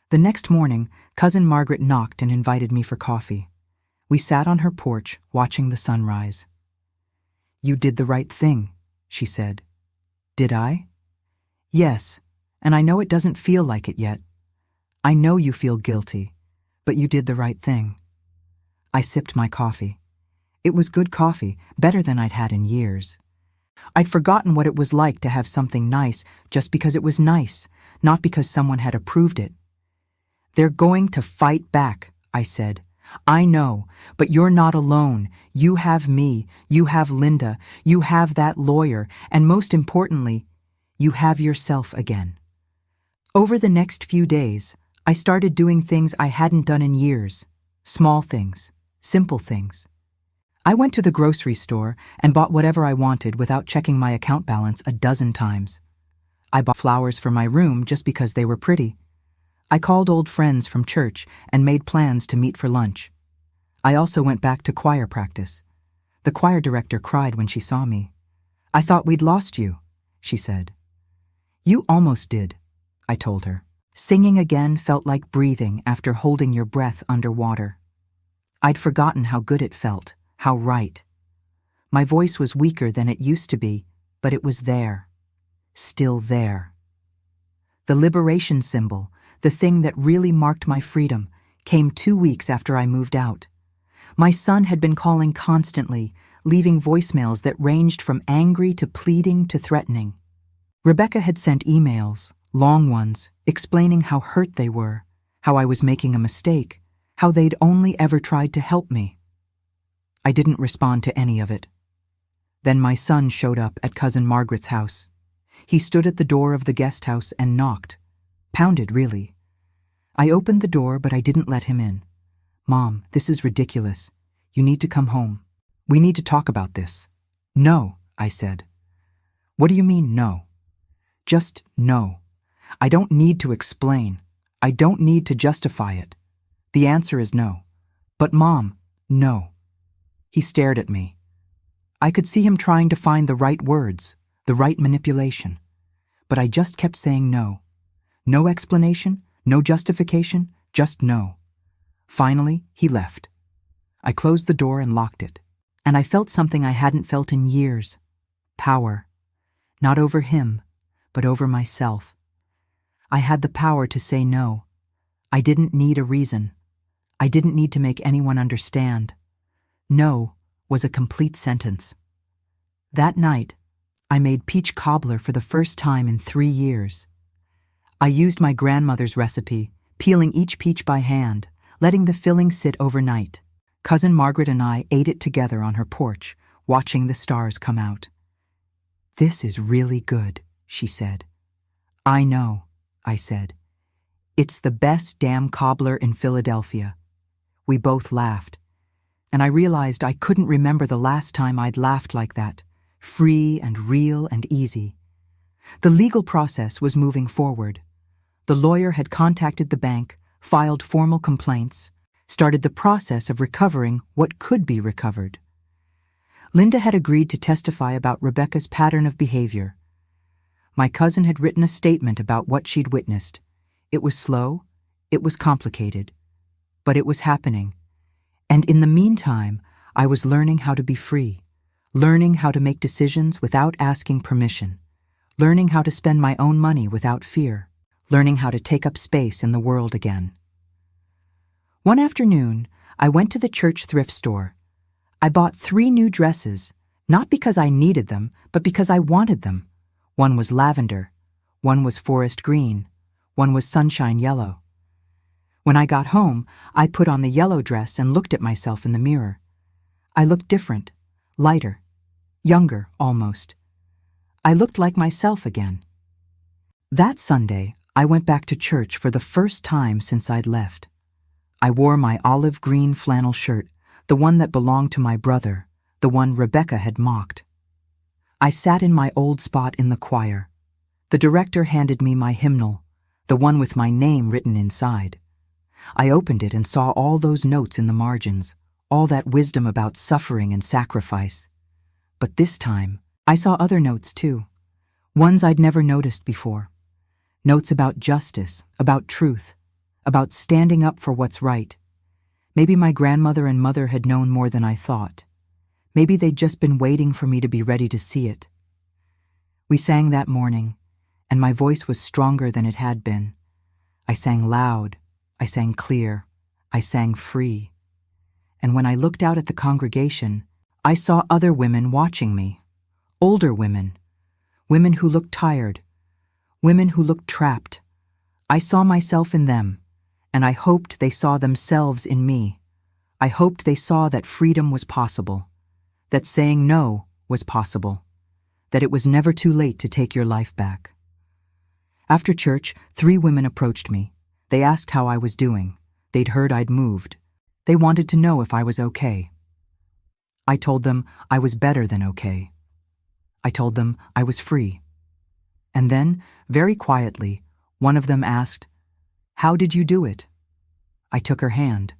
The next morning, Cousin Margaret knocked and invited me for coffee. We sat on her porch, watching the sunrise. You did the right thing, she said. Did I? Yes, and I know it doesn't feel like it yet. I know you feel guilty, but you did the right thing. I sipped my coffee. It was good coffee, better than I'd had in years. I'd forgotten what it was like to have something nice just because it was nice, not because someone had approved it. They're going to fight back, I said. I know, but you're not alone. You have me, you have Linda, you have that lawyer, and most importantly, you have yourself again. Over the next few days, I started doing things I hadn't done in years. Small things, simple things. I went to the grocery store and bought whatever I wanted without checking my account balance a dozen times. I bought flowers for my room just because they were pretty. I called old friends from church and made plans to meet for lunch. I also went back to choir practice. The choir director cried when she saw me. I thought we'd lost you, she said. You almost did, I told her. Singing again felt like breathing after holding your breath underwater. I'd forgotten how good it felt, how right. My voice was weaker than it used to be, but it was there. Still there. The liberation symbol, the thing that really marked my freedom, came 2 weeks after I moved out. My son had been calling constantly, leaving voicemails that ranged from angry to pleading to threatening. Rebecca had sent emails, long ones, explaining how hurt they were, how I was making a mistake, how they'd only ever tried to help me. I didn't respond to any of it. Then my son showed up at Cousin Margaret's house. He stood at the door of the guest house and knocked. Pounded, really. I opened the door, but I didn't let him in. Mom, this is ridiculous. You need to come home. We need to talk about this. No, I said. What do you mean, no? Just no. I don't need to explain. I don't need to justify it. The answer is no. But Mom, no. He stared at me. I could see him trying to find the right words, the right manipulation. But I just kept saying no. No explanation, no justification, just no. Finally, he left. I closed the door and locked it. And I felt something I hadn't felt in years. Power. Not over him, but over myself. I had the power to say no. I didn't need a reason. I didn't need to make anyone understand. No was a complete sentence. That night, I made peach cobbler for the first time in 3 years. I used my grandmother's recipe, peeling each peach by hand, letting the filling sit overnight. Cousin Margaret and I ate it together on her porch, watching the stars come out. This is really good, she said. I know, I said. It's the best damn cobbler in Philadelphia. We both laughed, and I realized I couldn't remember the last time I'd laughed like that, free and real and easy. The legal process was moving forward. The lawyer had contacted the bank, filed formal complaints, started the process of recovering what could be recovered. Linda had agreed to testify about Rebecca's pattern of behavior. My cousin had written a statement about what she'd witnessed. It was slow, it was complicated, but it was happening. And in the meantime, I was learning how to be free, learning how to make decisions without asking permission, learning how to spend my own money without fear, learning how to take up space in the world again. One afternoon, I went to the church thrift store. I bought 3 new dresses, not because I needed them, but because I wanted them. One was lavender, one was forest green, one was sunshine yellow. When I got home, I put on the yellow dress and looked at myself in the mirror. I looked different, lighter, younger almost. I looked like myself again. That Sunday, I went back to church for the first time since I'd left. I wore my olive green flannel shirt, the one that belonged to my brother, the one Rebecca had mocked. I sat in my old spot in the choir. The director handed me my hymnal, the one with my name written inside. I opened it and saw all those notes in the margins, all that wisdom about suffering and sacrifice. But this time, I saw other notes too, ones I'd never noticed before. Notes about justice, about truth, about standing up for what's right. Maybe my grandmother and mother had known more than I thought. Maybe they'd just been waiting for me to be ready to see it. We sang that morning, and my voice was stronger than it had been. I sang loud, I sang clear, I sang free. And when I looked out at the congregation, I saw other women watching me. Older women. Women who looked tired. Women who looked trapped. I saw myself in them, and I hoped they saw themselves in me. I hoped they saw that freedom was possible, that saying no was possible, that it was never too late to take your life back. After church, 3 women approached me. They asked how I was doing. They'd heard I'd moved. They wanted to know if I was okay. I told them I was better than okay. I told them I was free. And then, very quietly, one of them asked, "How did you do it?" I took her hand.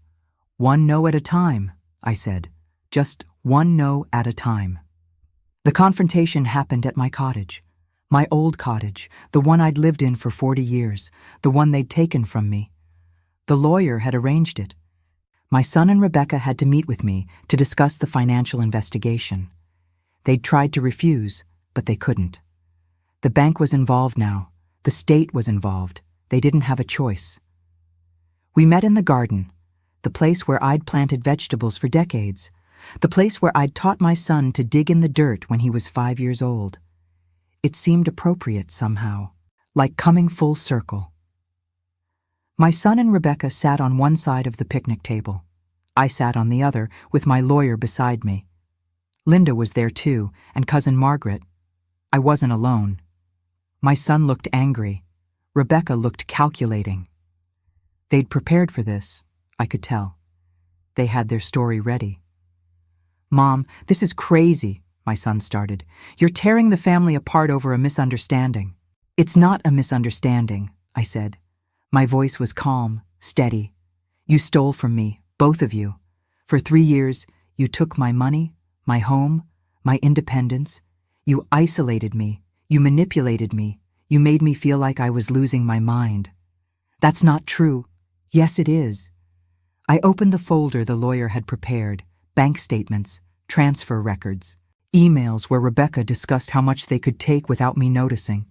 "1 no at a time," I said. "Just 1 no at a time." The confrontation happened at my cottage. My old cottage, the one I'd lived in for 40 years, the one they'd taken from me. The lawyer had arranged it. My son and Rebecca had to meet with me to discuss the financial investigation. They'd tried to refuse, but they couldn't. The bank was involved now. The state was involved. They didn't have a choice. We met in the garden, the place where I'd planted vegetables for decades, the place where I'd taught my son to dig in the dirt when he was 5 years old. It seemed appropriate somehow, like coming full circle. My son and Rebecca sat on one side of the picnic table. I sat on the other, with my lawyer beside me. Linda was there too, and Cousin Margaret. I wasn't alone. My son looked angry. Rebecca looked calculating. They'd prepared for this, I could tell. They had their story ready. "Mom, this is crazy," my son started. "You're tearing the family apart over a misunderstanding." "It's not a misunderstanding," I said. My voice was calm, steady. "You stole from me, both of you. For 3 years, you took my money, my home, my independence. You isolated me. You manipulated me. You made me feel like I was losing my mind." "That's not true." "Yes, it is." I opened the folder the lawyer had prepared, bank statements, transfer records, emails where Rebecca discussed how much they could take without me noticing.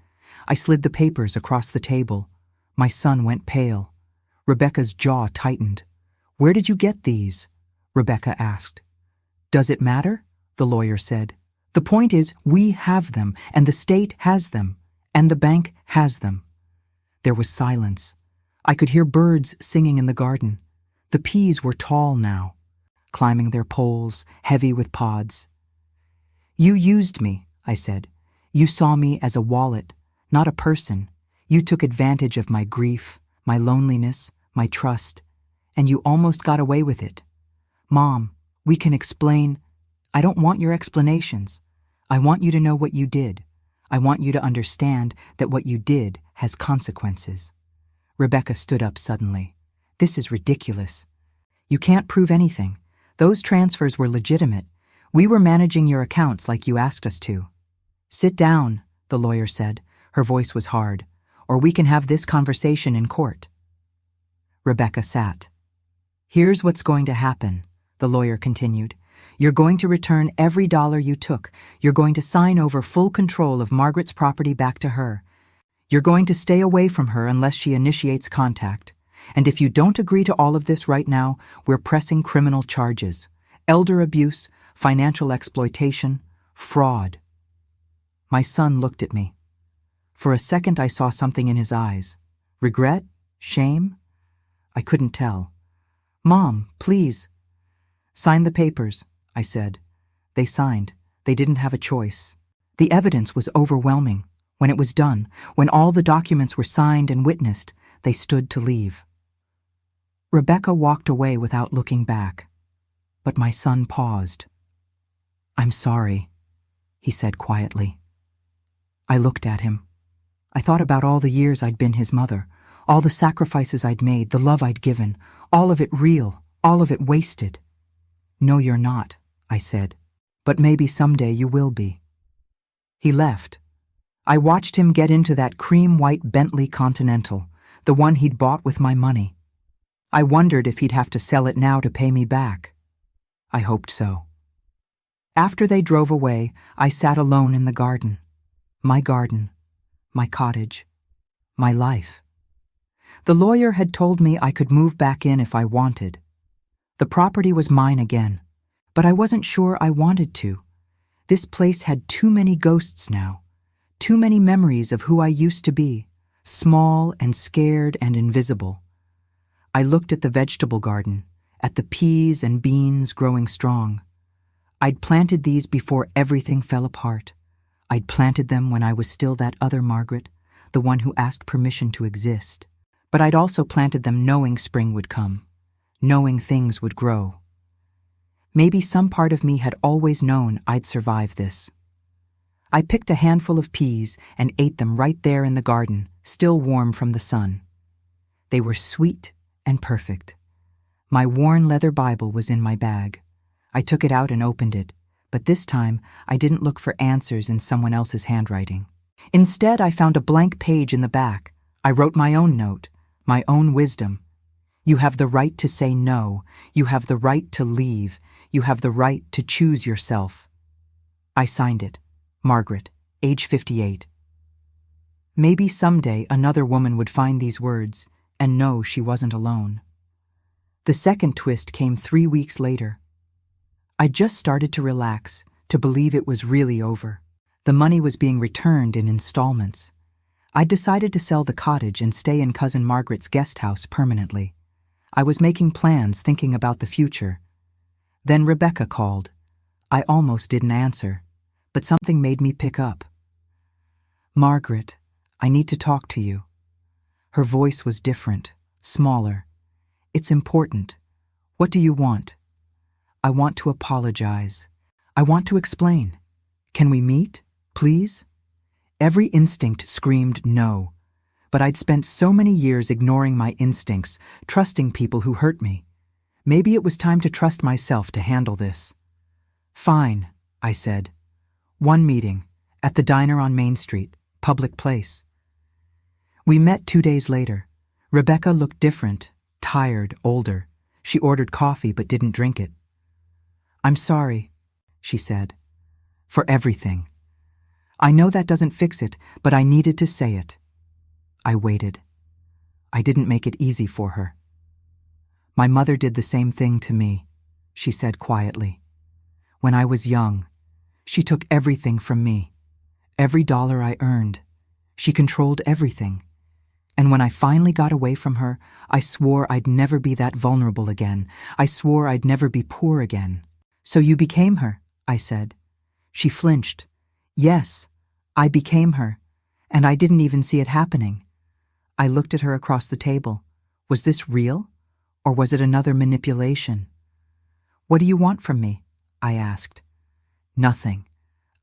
I slid the papers across the table. My son went pale. Rebecca's jaw tightened. "Where did you get these?" Rebecca asked. "Does it matter?" the lawyer said. "The point is, we have them, and the state has them, and the bank has them." There was silence. I could hear birds singing in the garden. The peas were tall now, climbing their poles, heavy with pods. "You used me," I said. "You saw me as a wallet, not a person. You took advantage of my grief, my loneliness, my trust, and you almost got away with it. Mom, we can explain." "I don't want your explanations. I want you to know what you did. I want you to understand that what you did has consequences." Rebecca stood up suddenly. This is ridiculous. You can't prove anything. Those transfers were legitimate. We were managing your accounts like you asked us to. Sit down, the lawyer said. Her voice was hard. Or we can have this conversation in court. Rebecca sat. Here's what's going to happen, the lawyer continued. You're going to return every dollar you took. You're going to sign over full control of Margaret's property back to her. You're going to stay away from her unless she initiates contact. And if you don't agree to all of this right now, we're pressing criminal charges. Elder abuse, financial exploitation, fraud. My son looked at me. For a second I saw something in his eyes. Regret? Shame? I couldn't tell. Mom, please. Sign the papers, I said. They signed. They didn't have a choice. The evidence was overwhelming. When it was done, when all the documents were signed and witnessed, they stood to leave. Rebecca walked away without looking back. But my son paused. I'm sorry, he said quietly. I looked at him. I thought about all the years I'd been his mother, all the sacrifices I'd made, the love I'd given, all of it real, all of it wasted. No, you're not, I said, but maybe someday you will be. He left. I watched him get into that cream-white Bentley Continental, the one he'd bought with my money. I wondered if he'd have to sell it now to pay me back. I hoped so. After they drove away, I sat alone in the garden. My cottage, my life. The lawyer had told me I could move back in if I wanted. The property was mine again, but I wasn't sure I wanted to. This place had too many ghosts now, too many memories of who I used to be, small and scared and invisible. I looked at the vegetable garden, at the peas and beans growing strong. I'd planted these before everything fell apart. I'd planted them when I was still that other Margaret, the one who asked permission to exist. But I'd also planted them knowing spring would come, knowing things would grow. Maybe some part of me had always known I'd survive this. I picked a handful of peas and ate them right there in the garden, still warm from the sun. They were sweet and perfect. My worn leather Bible was in my bag. I took it out and opened it, but this time I didn't look for answers in someone else's handwriting. Instead, I found a blank page in the back. I wrote my own note, my own wisdom. You have the right to say no. You have the right to leave. You have the right to choose yourself. I signed it. Margaret, age 58. Maybe someday another woman would find these words and know she wasn't alone. The second twist came 3 weeks later. I just started to relax, to believe it was really over. The money was being returned in installments. I decided to sell the cottage and stay in Cousin Margaret's guest house permanently. I was making plans, thinking about the future. Then Rebecca called. I almost didn't answer, but something made me pick up. Margaret, I need to talk to you. Her voice was different, smaller. It's important. What do you want? I want to apologize. I want to explain. Can we meet, please? Every instinct screamed no, but I'd spent so many years ignoring my instincts, trusting people who hurt me. Maybe it was time to trust myself to handle this. Fine, I said. One meeting, at the diner on Main Street, public place. We met 2 days later. Rebecca looked different, tired, older. She ordered coffee but didn't drink it. I'm sorry, she said, for everything. I know that doesn't fix it, but I needed to say it. I waited. I didn't make it easy for her. My mother did the same thing to me, she said quietly. When I was young, she took everything from me. Every dollar I earned. She controlled everything. And when I finally got away from her, I swore I'd never be that vulnerable again. I swore I'd never be poor again. So you became her, I said. She flinched. Yes, I became her, and I didn't even see it happening. I looked at her across the table. Was this real, or was it another manipulation? What do you want from me? I asked. Nothing.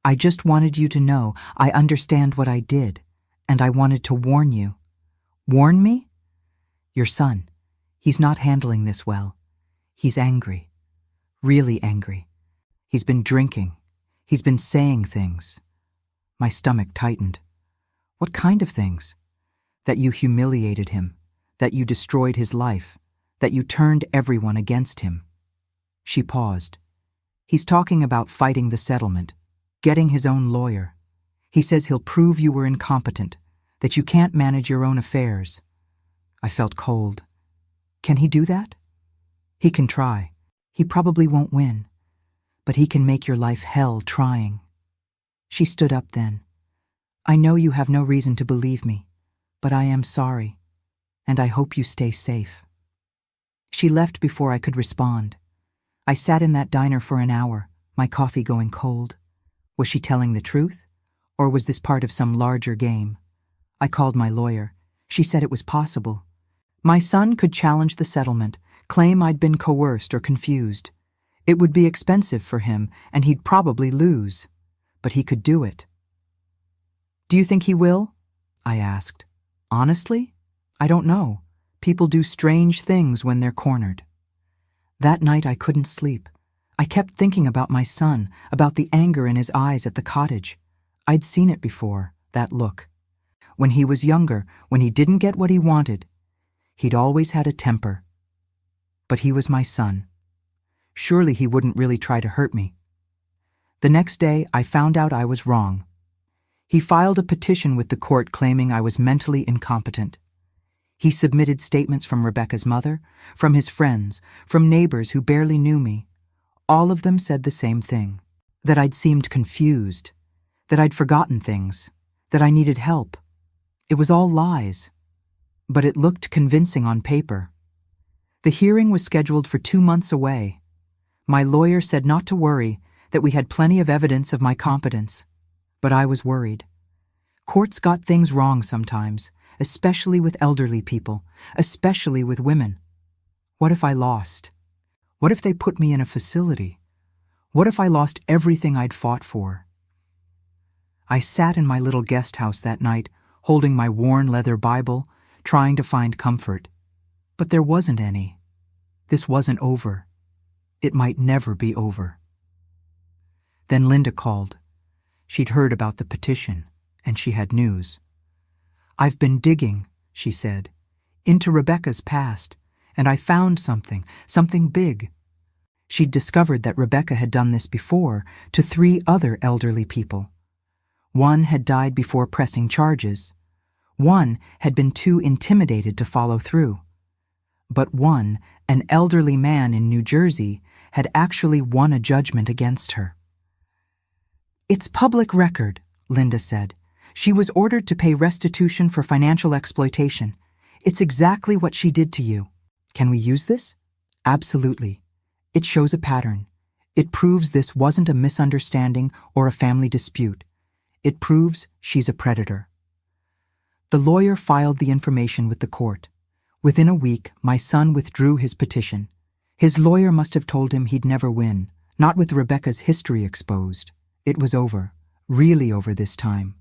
I just wanted you to know I understand what I did, and I wanted to warn you. Warn me? Your son, he's not handling this well. He's angry. Really angry. He's been drinking. He's been saying things. My stomach tightened. What kind of things? That you humiliated him, that you destroyed his life, that you turned everyone against him. She paused. He's talking about fighting the settlement, getting his own lawyer. He says he'll prove you were incompetent, that you can't manage your own affairs. I felt cold. Can he do that? He can try. He probably won't win, but he can make your life hell trying. She stood up then. I know you have no reason to believe me, but I am sorry, and I hope you stay safe. She left before I could respond. I sat in that diner for an hour, my coffee going cold. Was she telling the truth, or was this part of some larger game? I called my lawyer. She said it was possible. My son could challenge the settlement, claim I'd been coerced or confused. It would be expensive for him, and he'd probably lose. But he could do it. Do you think he will? I asked. Honestly? I don't know. People do strange things when they're cornered. That night I couldn't sleep. I kept thinking about my son, about the anger in his eyes at the cottage. I'd seen it before, that look. When he was younger, when he didn't get what he wanted, he'd always had a temper. But he was my son. Surely he wouldn't really try to hurt me. The next day, I found out I was wrong. He filed a petition with the court claiming I was mentally incompetent. He submitted statements from Rebecca's mother, from his friends, from neighbors who barely knew me. All of them said the same thing, that I'd seemed confused, that I'd forgotten things, that I needed help. It was all lies, but it looked convincing on paper. The hearing was scheduled for 2 months away. My lawyer said not to worry, that we had plenty of evidence of my competence. But I was worried. Courts got things wrong sometimes, especially with elderly people, especially with women. What if I lost? What if they put me in a facility? What if I lost everything I'd fought for? I sat in my little guest house that night, holding my worn leather Bible, trying to find comfort. But there wasn't any. This wasn't over. It might never be over. Then Linda called. She'd heard about the petition, and she had news. I've been digging, she said, into Rebecca's past, and I found something big. She'd discovered that Rebecca had done this before to 3 other elderly people. One had died before pressing charges. One had been too intimidated to follow through. But one, an elderly man in New Jersey, had actually won a judgment against her. It's public record, Linda said. She was ordered to pay restitution for financial exploitation. It's exactly what she did to you. Can we use this? Absolutely. It shows a pattern. It proves this wasn't a misunderstanding or a family dispute. It proves she's a predator. The lawyer filed the information with the court. Within a week, my son withdrew his petition. His lawyer must have told him he'd never win, not with Rebecca's history exposed. It was over, really over this time.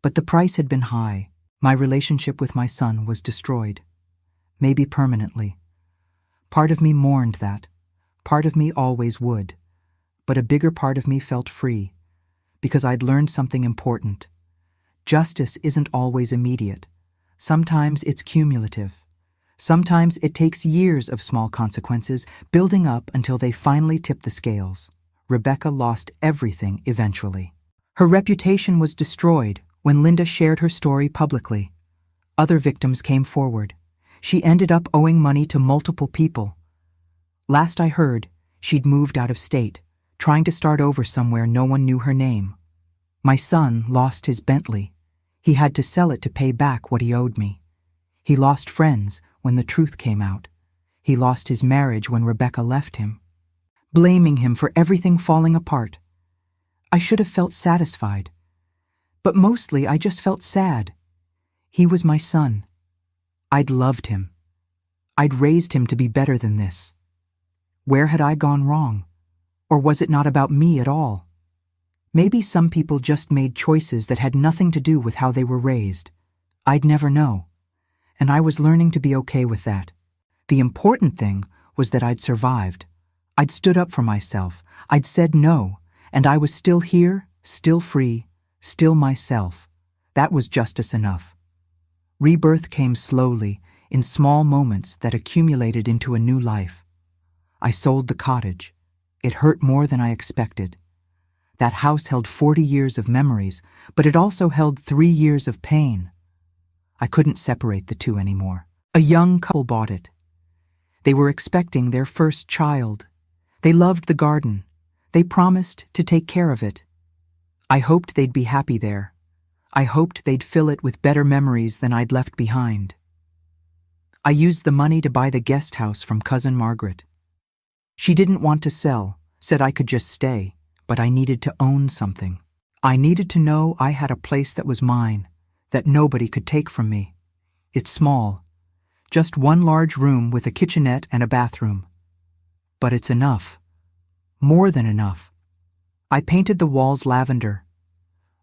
But the price had been high. My relationship with my son was destroyed. Maybe permanently. Part of me mourned that. Part of me always would. But a bigger part of me felt free, because I'd learned something important. Justice isn't always immediate. Sometimes it's cumulative. Sometimes it takes years of small consequences, building up until they finally tip the scales. Rebecca lost everything eventually. Her reputation was destroyed when Linda shared her story publicly. Other victims came forward. She ended up owing money to multiple people. Last I heard, she'd moved out of state, trying to start over somewhere no one knew her name. My son lost his Bentley. He had to sell it to pay back what he owed me. He lost friends when the truth came out. He lost his marriage when Rebecca left him, blaming him for everything falling apart. I should have felt satisfied. But mostly I just felt sad. He was my son. I'd loved him. I'd raised him to be better than this. Where had I gone wrong? Or was it not about me at all? Maybe some people just made choices that had nothing to do with how they were raised. I'd never know. and I was learning to be okay with that. The important thing was that I'd survived. I'd stood up for myself. I'd said no, and I was still here, still free, still myself. That was justice enough. Rebirth came slowly, in small moments that accumulated into a new life. I sold the cottage. It hurt more than I expected. That house held 40 years of memories, but it also held 3 years of pain. I couldn't separate the two anymore. A young couple bought it. They were expecting their first child. They loved the garden. They promised to take care of it. I hoped they'd be happy there. I hoped they'd fill it with better memories than I'd left behind. I used the money to buy the guest house from Cousin Margaret. She didn't want to sell, said I could just stay, but I needed to own something. I needed to know I had a place that was mine, that nobody could take from me. It's small, just one large room with a kitchenette and a bathroom. But it's enough. More than enough. I painted the walls lavender.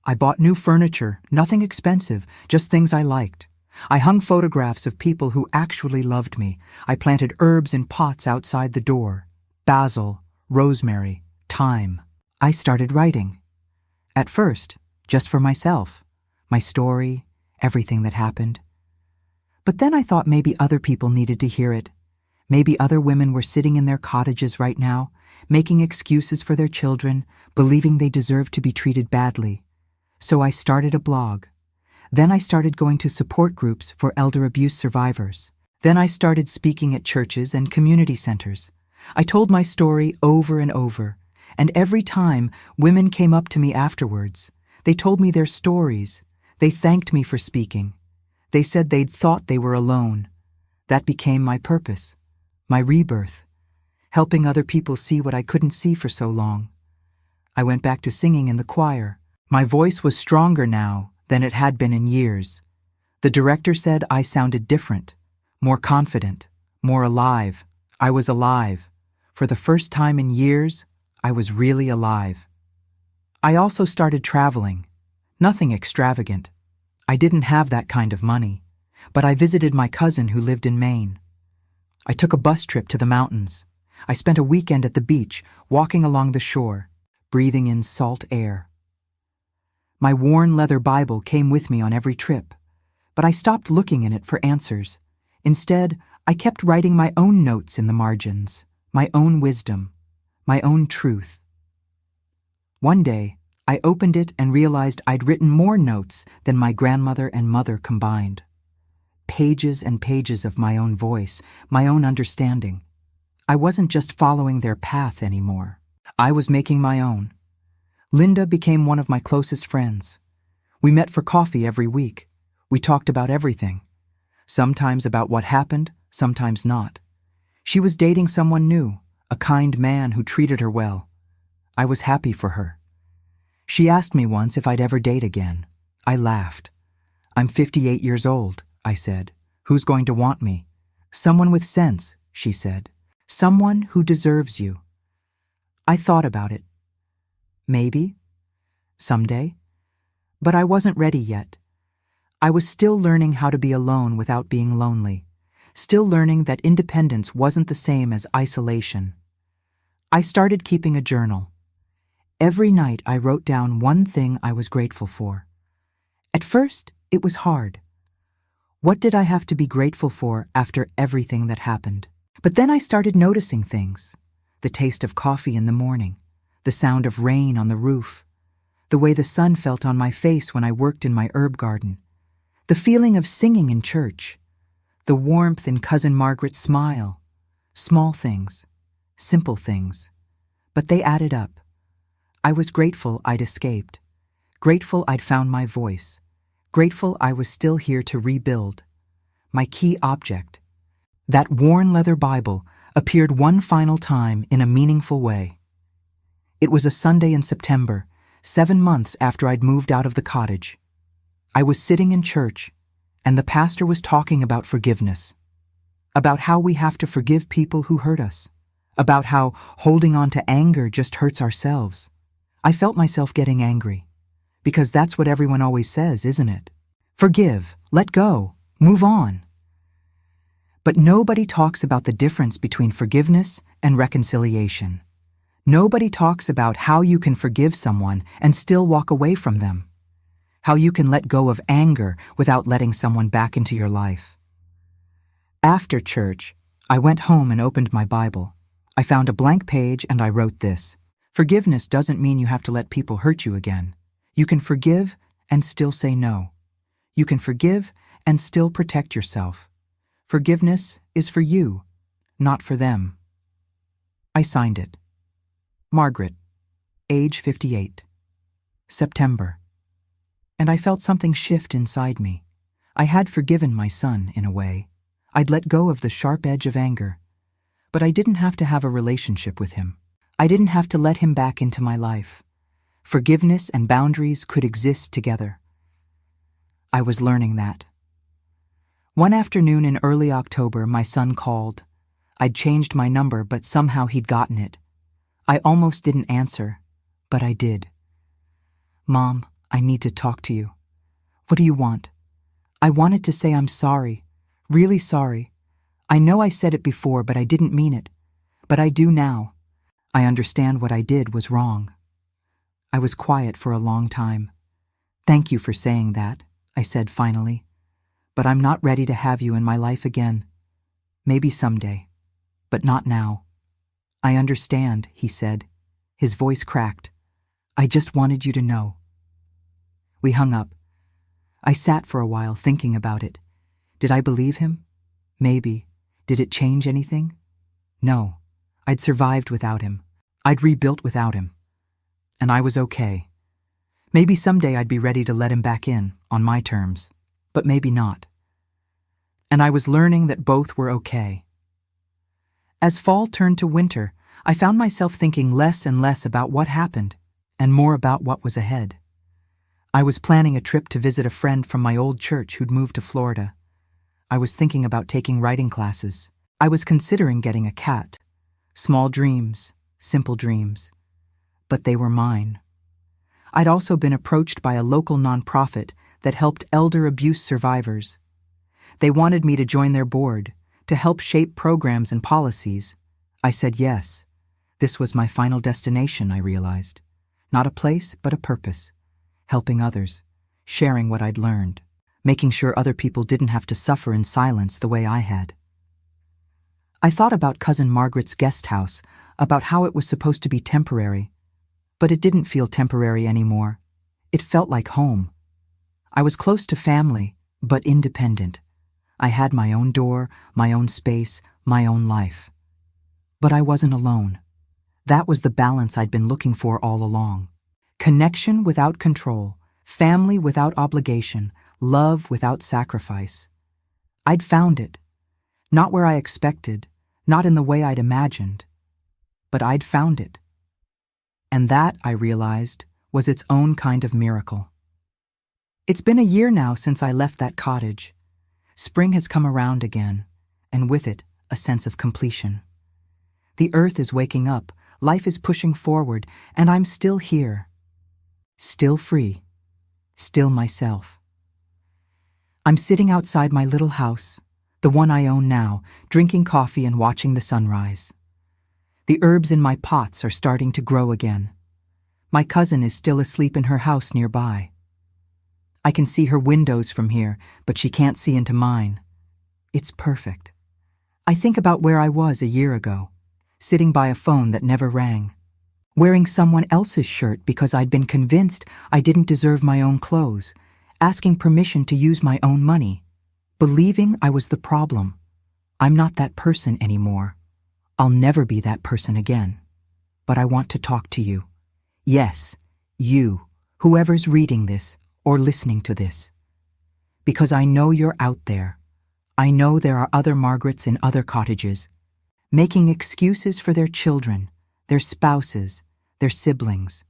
I bought new furniture, nothing expensive, just things I liked. I hung photographs of people who actually loved me. I planted herbs in pots outside the door. Basil, rosemary, thyme. I started writing. At first, just for myself. My story, everything that happened. But then I thought maybe other people needed to hear it. Maybe other women were sitting in their cottages right now, making excuses for their children, believing they deserved to be treated badly. So I started a blog. Then I started going to support groups for elder abuse survivors. Then I started speaking at churches and community centers. I told my story over and over, and every time women came up to me afterwards. They told me their stories. They thanked me for speaking. They said they'd thought they were alone. That became my purpose, my rebirth, helping other people see what I couldn't see for so long. I went back to singing in the choir. My voice was stronger now than it had been in years. The director said I sounded different, more confident, more alive. I was alive. For the first time in years, I was really alive. I also started traveling. Nothing extravagant. I didn't have that kind of money, but I visited my cousin who lived in Maine. I took a bus trip to the mountains. I spent a weekend at the beach, walking along the shore, breathing in salt air. My worn leather Bible came with me on every trip, but I stopped looking in it for answers. Instead, I kept writing my own notes in the margins, my own wisdom, my own truth. One day, I opened it and realized I'd written more notes than my grandmother and mother combined. Pages and pages of my own voice, my own understanding. I wasn't just following their path anymore. I was making my own. Linda became one of my closest friends. We met for coffee every week. We talked about everything. Sometimes about what happened, sometimes not. She was dating someone new, a kind man who treated her well. I was happy for her. She asked me once if I'd ever date again. I laughed. I'm 58 years old, I said. Who's going to want me? Someone with sense, she said. Someone who deserves you. I thought about it. Maybe. Someday. But I wasn't ready yet. I was still learning how to be alone without being lonely. Still learning that independence wasn't the same as isolation. I started keeping a journal. Every night I wrote down one thing I was grateful for. At first, it was hard. What did I have to be grateful for after everything that happened? But then I started noticing things. The taste of coffee in the morning, the sound of rain on the roof, the way the sun felt on my face when I worked in my herb garden, the feeling of singing in church, the warmth in Cousin Margaret's smile. Small things, simple things, but they added up. I was grateful I'd escaped, grateful I'd found my voice, grateful I was still here to rebuild. My key object, that worn leather Bible, appeared one final time in a meaningful way. It was a Sunday in September, 7 months after I'd moved out of the cottage. I was sitting in church, and the pastor was talking about forgiveness, about how we have to forgive people who hurt us, about how holding on to anger just hurts ourselves. I felt myself getting angry, because that's what everyone always says, isn't it? Forgive, let go, move on. But nobody talks about the difference between forgiveness and reconciliation. Nobody talks about how you can forgive someone and still walk away from them. How you can let go of anger without letting someone back into your life. After church, I went home and opened my Bible. I found a blank page and I wrote this: forgiveness doesn't mean you have to let people hurt you again. You can forgive and still say no. You can forgive and still protect yourself. Forgiveness is for you, not for them. I signed it. Margaret, age 58. September. And I felt something shift inside me. I had forgiven my son, in a way. I'd let go of the sharp edge of anger. But I didn't have to have a relationship with him. I didn't have to let him back into my life. Forgiveness and boundaries could exist together. I was learning that. One afternoon in early October, my son called. I'd changed my number, but somehow he'd gotten it. I almost didn't answer, but I did. Mom, I need to talk to you. What do you want? I wanted to say I'm sorry, really sorry. I know I said it before, but I didn't mean it. But I do now. I understand what I did was wrong. I was quiet for a long time. Thank you for saying that, I said finally. But I'm not ready to have you in my life again. Maybe someday, but not now. I understand, he said. His voice cracked. I just wanted you to know. We hung up. I sat for a while thinking about it. Did I believe him? Maybe. Did it change anything? No. I'd survived without him. I'd rebuilt without him. And I was okay. Maybe someday I'd be ready to let him back in, on my terms. But maybe not. And I was learning that both were okay. As fall turned to winter, I found myself thinking less and less about what happened, and more about what was ahead. I was planning a trip to visit a friend from my old church who'd moved to Florida. I was thinking about taking writing classes. I was considering getting a cat. Small dreams, simple dreams. But they were mine. I'd also been approached by a local nonprofit that helped elder abuse survivors. They wanted me to join their board, to help shape programs and policies. I said yes. This was my final destination, I realized. Not a place, but a purpose. Helping others, sharing what I'd learned, making sure other people didn't have to suffer in silence the way I had. I thought about Cousin Margaret's guest house, about how it was supposed to be temporary. But it didn't feel temporary anymore. It felt like home. I was close to family, but independent. I had my own door, my own space, my own life. But I wasn't alone. That was the balance I'd been looking for all along. Connection without control, family without obligation, love without sacrifice. I'd found it. Not where I expected, not in the way I'd imagined. But I'd found it. And that, I realized, was its own kind of miracle. It's been a year now since I left that cottage. Spring has come around again, and with it, a sense of completion. The earth is waking up, life is pushing forward, and I'm still here. Still free. Still myself. I'm sitting outside my little house, the one I own now, drinking coffee and watching the sunrise. The herbs in my pots are starting to grow again. My cousin is still asleep in her house nearby. I can see her windows from here, but she can't see into mine. It's perfect. I think about where I was a year ago, sitting by a phone that never rang, wearing someone else's shirt because I'd been convinced I didn't deserve my own clothes, asking permission to use my own money, believing I was the problem. I'm not that person anymore. I'll never be that person again. But I want to talk to you. Yes, you, whoever's reading this or listening to this. Because I know you're out there. I know there are other Margarets in other cottages, making excuses for their children, their spouses, their siblings,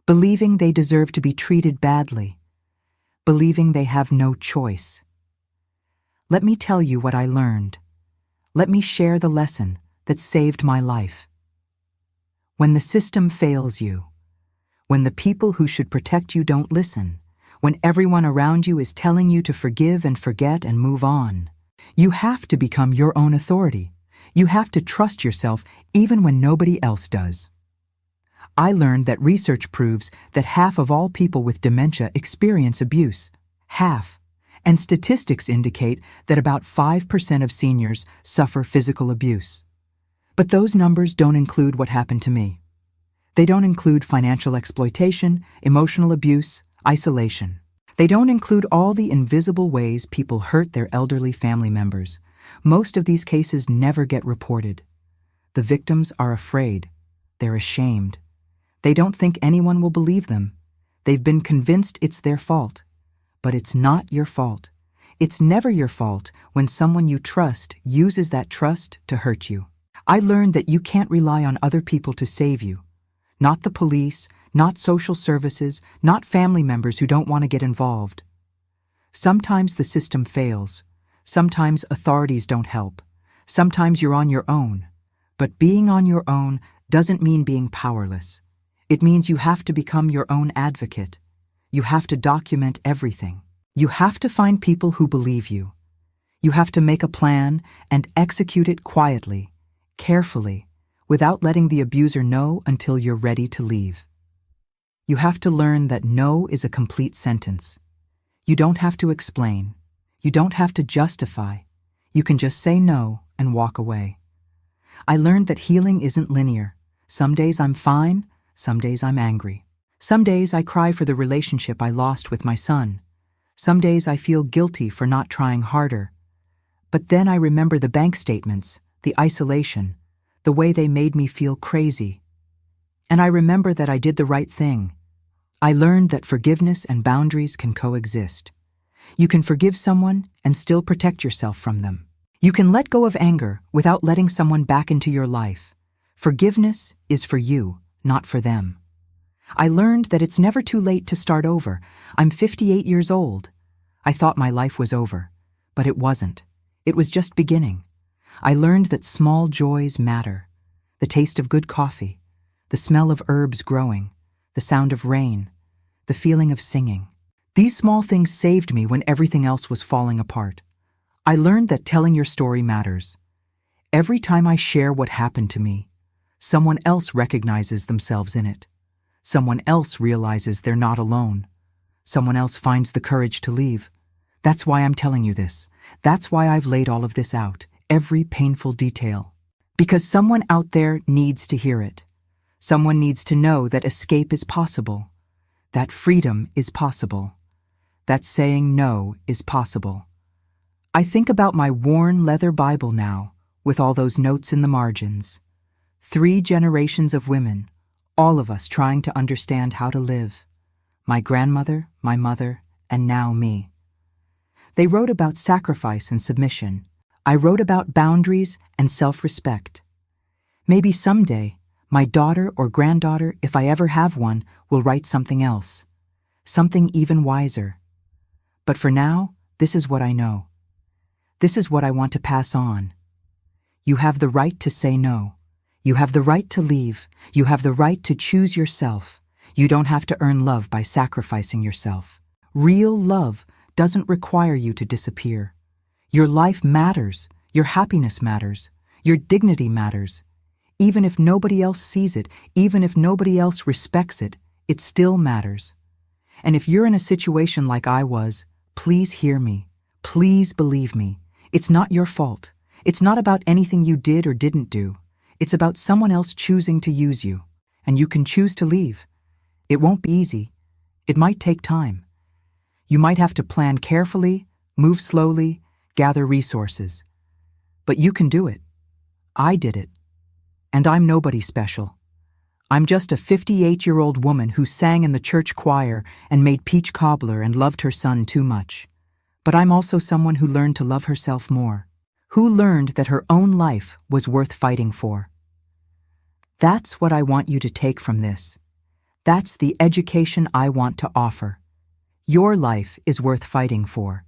believing they deserve to be treated badly, believing they have no choice. Let me tell you what I learned. Let me share the lesson that saved my life. When the system fails you, when the people who should protect you don't listen, when everyone around you is telling you to forgive and forget and move on, You have to become your own authority. You have to trust yourself even when nobody else does. I learned that research proves that half of all people with dementia experience abuse. Half. And statistics indicate that about 5% of seniors suffer physical abuse. But those numbers don't include what happened to me. They don't include financial exploitation, emotional abuse, isolation. They don't include all the invisible ways people hurt their elderly family members. Most of these cases never get reported. The victims are afraid. They're ashamed. They don't think anyone will believe them. They've been convinced it's their fault. But it's not your fault. It's never your fault when someone you trust uses that trust to hurt you. I learned that you can't rely on other people to save you. Not the police, not social services, not family members who don't want to get involved. Sometimes the system fails. Sometimes authorities don't help. Sometimes you're on your own. But being on your own doesn't mean being powerless. It means you have to become your own advocate. You have to document everything. You have to find people who believe you. You have to make a plan and execute it quietly, carefully, without letting the abuser know until you're ready to leave. You have to learn that no is a complete sentence. You don't have to explain. You don't have to justify. You can just say no and walk away. I learned that healing isn't linear. Some days I'm fine, some days I'm angry. Some days I cry for the relationship I lost with my son. Some days I feel guilty for not trying harder. But then I remember the bank statements, the isolation, the way they made me feel crazy. And I remember that I did the right thing. I learned that forgiveness and boundaries can coexist. You can forgive someone and still protect yourself from them. You can let go of anger without letting someone back into your life. Forgiveness is for you, not for them. I learned that it's never too late to start over. I'm 58 years old. I thought my life was over, but it wasn't. It was just beginning. I learned that small joys matter. The taste of good coffee, the smell of herbs growing, the sound of rain, the feeling of singing. These small things saved me when everything else was falling apart. I learned that telling your story matters. Every time I share what happened to me, someone else recognizes themselves in it. Someone else realizes they're not alone. Someone else finds the courage to leave. That's why I'm telling you this. That's why I've laid all of this out, every painful detail. Because someone out there needs to hear it. Someone needs to know that escape is possible, that freedom is possible, that saying no is possible. I think about my worn leather Bible now, with all those notes in the margins. 3 generations of women, all of us trying to understand how to live. My grandmother, my mother, and now me. They wrote about sacrifice and submission. I wrote about boundaries and self-respect. Maybe someday, my daughter or granddaughter, if I ever have one, will write something else. Something even wiser. But for now, this is what I know. This is what I want to pass on. You have the right to say no. You have the right to leave. You have the right to choose yourself. You don't have to earn love by sacrificing yourself. Real love doesn't require you to disappear. Your life matters. Your happiness matters. Your dignity matters. Even if nobody else sees it, even if nobody else respects it, it still matters. And if you're in a situation like I was, please hear me. Please believe me. It's not your fault. It's not about anything you did or didn't do. It's about someone else choosing to use you. And you can choose to leave. It won't be easy. It might take time. You might have to plan carefully, move slowly, gather resources. But you can do it. I did it. And I'm nobody special. I'm just a 58-year-old woman who sang in the church choir and made peach cobbler and loved her son too much. But I'm also someone who learned to love herself more, who learned that her own life was worth fighting for. That's what I want you to take from this. That's the education I want to offer. Your life is worth fighting for,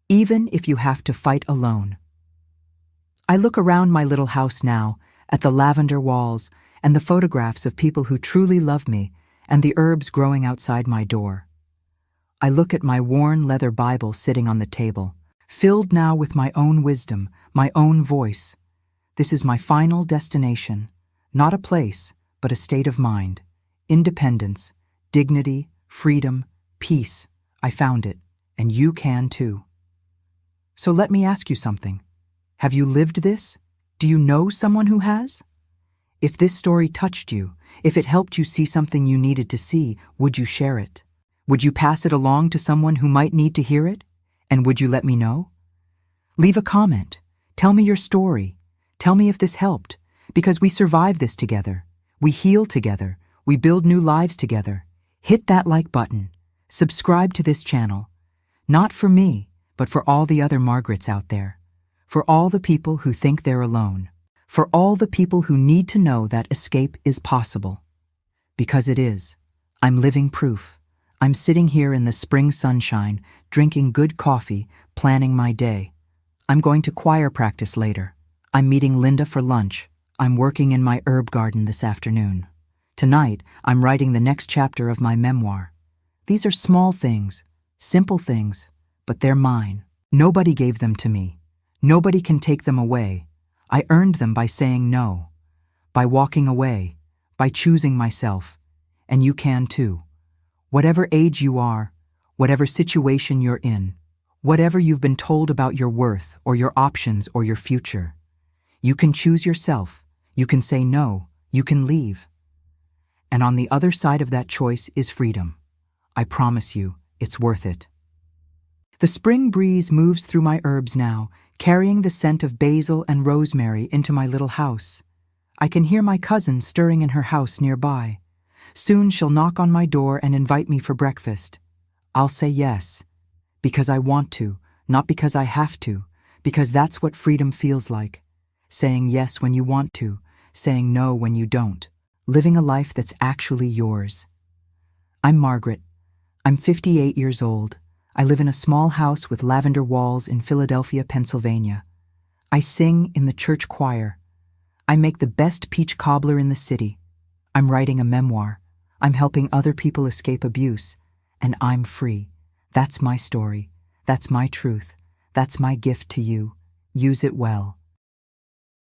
even if you have to fight alone. I look around my little house now, at the lavender walls and the photographs of people who truly love me and the herbs growing outside my door. I look at my worn leather Bible sitting on the table, filled now with my own wisdom, my own voice. This is my final destination, not a place, but a state of mind. Independence, dignity, freedom, peace. I found it, and you can too. So let me ask you something. Have you lived this? Do you know someone who has? If this story touched you, if it helped you see something you needed to see, would you share it? Would you pass it along to someone who might need to hear it? And would you let me know? Leave a comment. Tell me your story. Tell me if this helped, because we survive this together. We heal together. We build new lives together. Hit that like button. Subscribe to this channel. Not for me, but for all the other Margarets out there. For all the people who think they're alone. For all the people who need to know that escape is possible. Because it is. I'm living proof. I'm sitting here in the spring sunshine, drinking good coffee, planning my day. I'm going to choir practice later. I'm meeting Linda for lunch. I'm working in my herb garden this afternoon. Tonight, I'm writing the next chapter of my memoir. These are small things, simple things, but they're mine. Nobody gave them to me. Nobody can take them away. I earned them by saying no, by walking away, by choosing myself. And you can too. Whatever age you are, whatever situation you're in, whatever you've been told about your worth or your options or your future, you can choose yourself. You can say no. You can leave. And on the other side of that choice is freedom. I promise you, it's worth it. The spring breeze moves through my herbs now, carrying the scent of basil and rosemary into my little house. I can hear my cousin stirring in her house nearby. Soon she'll knock on my door and invite me for breakfast. I'll say yes, because I want to, not because I have to, because that's what freedom feels like. Saying yes when you want to, saying no when you don't. Living a life that's actually yours. I'm Margaret. I'm 58 years old. I live in a small house with lavender walls in Philadelphia, Pennsylvania. I sing in the church choir. I make the best peach cobbler in the city. I'm writing a memoir. I'm helping other people escape abuse. And I'm free. That's my story. That's my truth. That's my gift to you. Use it well.